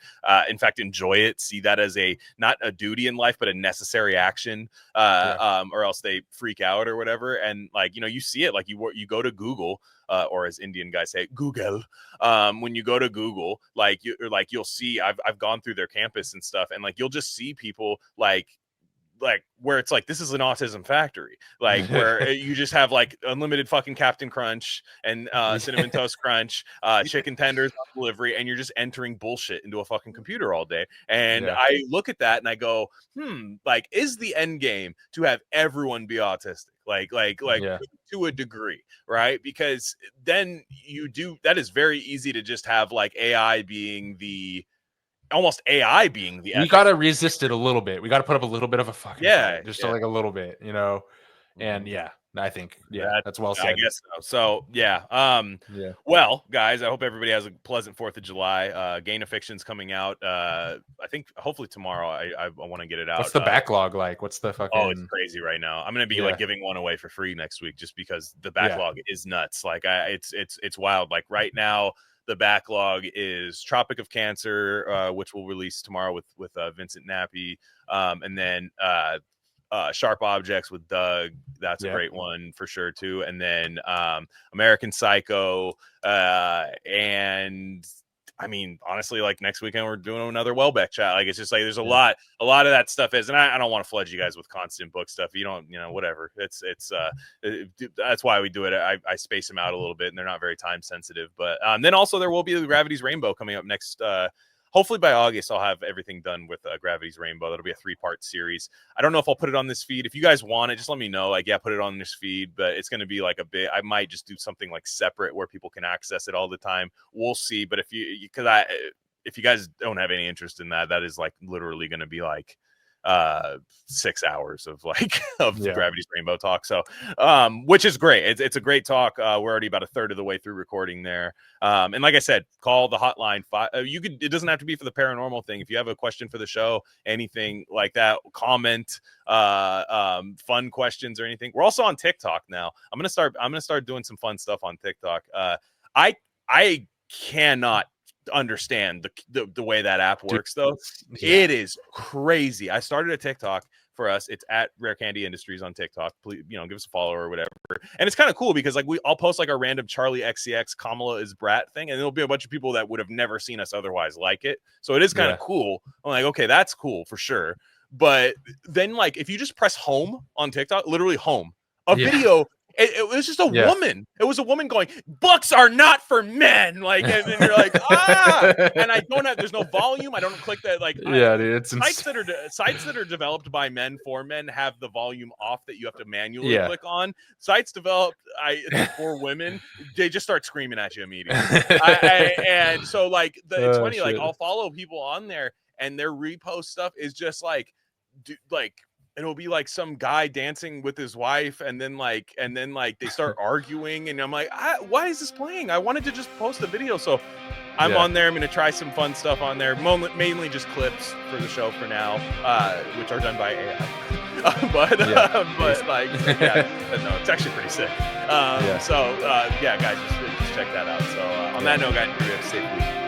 S2: In fact, enjoy it, see that as not a duty in life, but a necessary action, or else they freak out or whatever. And like, you see it, like you go to Google, or as Indian guys say, Google. When you go to Google, you'll see, I've gone through their campus and stuff, and like you'll just see people like where it's like, this is an autism factory, like where you just have like unlimited fucking Captain Crunch and Cinnamon Toast Crunch, chicken tenders on delivery, and you're just entering bullshit into a fucking computer all day. And I look at that and I go, like, is the end game to have everyone be autistic? Like to a degree, right? Because then that is very easy to just have like AI being the
S3: we got to resist it a little bit. We got to put up a little bit of a fucking fight, just like a little bit, and I think that's well said.
S2: I guess so. Well, guys, I hope everybody has a pleasant 4th of July. Gain of Fiction's coming out. I think hopefully tomorrow. I want to get it out.
S3: What's the backlog like? What's the fucking?
S2: Oh, it's crazy right now. I'm gonna be like giving one away for free next week just because the backlog is nuts. Like it's wild. Like right now, the backlog is Tropic of Cancer, which will release tomorrow with Vincent Nappi, and then Sharp Objects with Doug. That's a great one for sure too. And then American Psycho, and I mean, honestly, like next weekend we're doing another Welbeck chat. Like it's just like there's a lot of that stuff is, and I don't want to flood you guys with constant book stuff. You don't, whatever. That's why we do it. I space them out a little bit, and they're not very time sensitive. But then also there will be the Gravity's Rainbow coming up next. Hopefully by August, I'll have everything done with Gravity's Rainbow. That'll be a 3-part series. I don't know if I'll put it on this feed. If you guys want it, just let me know. Like, yeah, put it on this feed, but it's going to be like a bit, I might just do something like separate where people can access it all the time. We'll see. But if you guys don't have any interest in that, that is like literally going to be like 6 hours of Gravity's Rainbow talk. So which is great. It's a great talk. We're already about a third of the way through recording there. And like I said, call the hotline. It doesn't have to be for the paranormal thing. If you have a question for the show, anything like that, comment, fun questions or anything. We're also on TikTok now. I'm gonna start doing some fun stuff on TikTok. I cannot understand the way that app works, though. It is crazy. I started a TikTok for us. It's at Rare Candy Industries on TikTok. Please, give us a follow or whatever. And it's kind of cool because like I'll post like a random Charlie XCX Kamala is Brat thing, and there'll be a bunch of people that would have never seen us otherwise like it. So it is kind of cool. I'm like, okay, that's cool for sure. But then like if you just press home on TikTok, literally home, a video. It was just a woman. It was a woman going, "Books are not for men." Like, and then you're like, and I don't have. There's no volume. I don't click that. Like,
S3: dude, it's
S2: sites that are developed by men for men have the volume off that you have to manually click on. Sites developed for women, they just start screaming at you immediately. And so like, it's funny. Shit. Like, I'll follow people on there, and their repost stuff is just like, it'll be like some guy dancing with his wife, and then they start arguing, and I'm like, why is this playing? I wanted to just post a video. So I'm on there. I'm gonna try some fun stuff on there, mainly just clips for the show for now, which are done by AI. But no, it's actually pretty sick. So guys, just check that out. So on that note, guys, we have a safe week.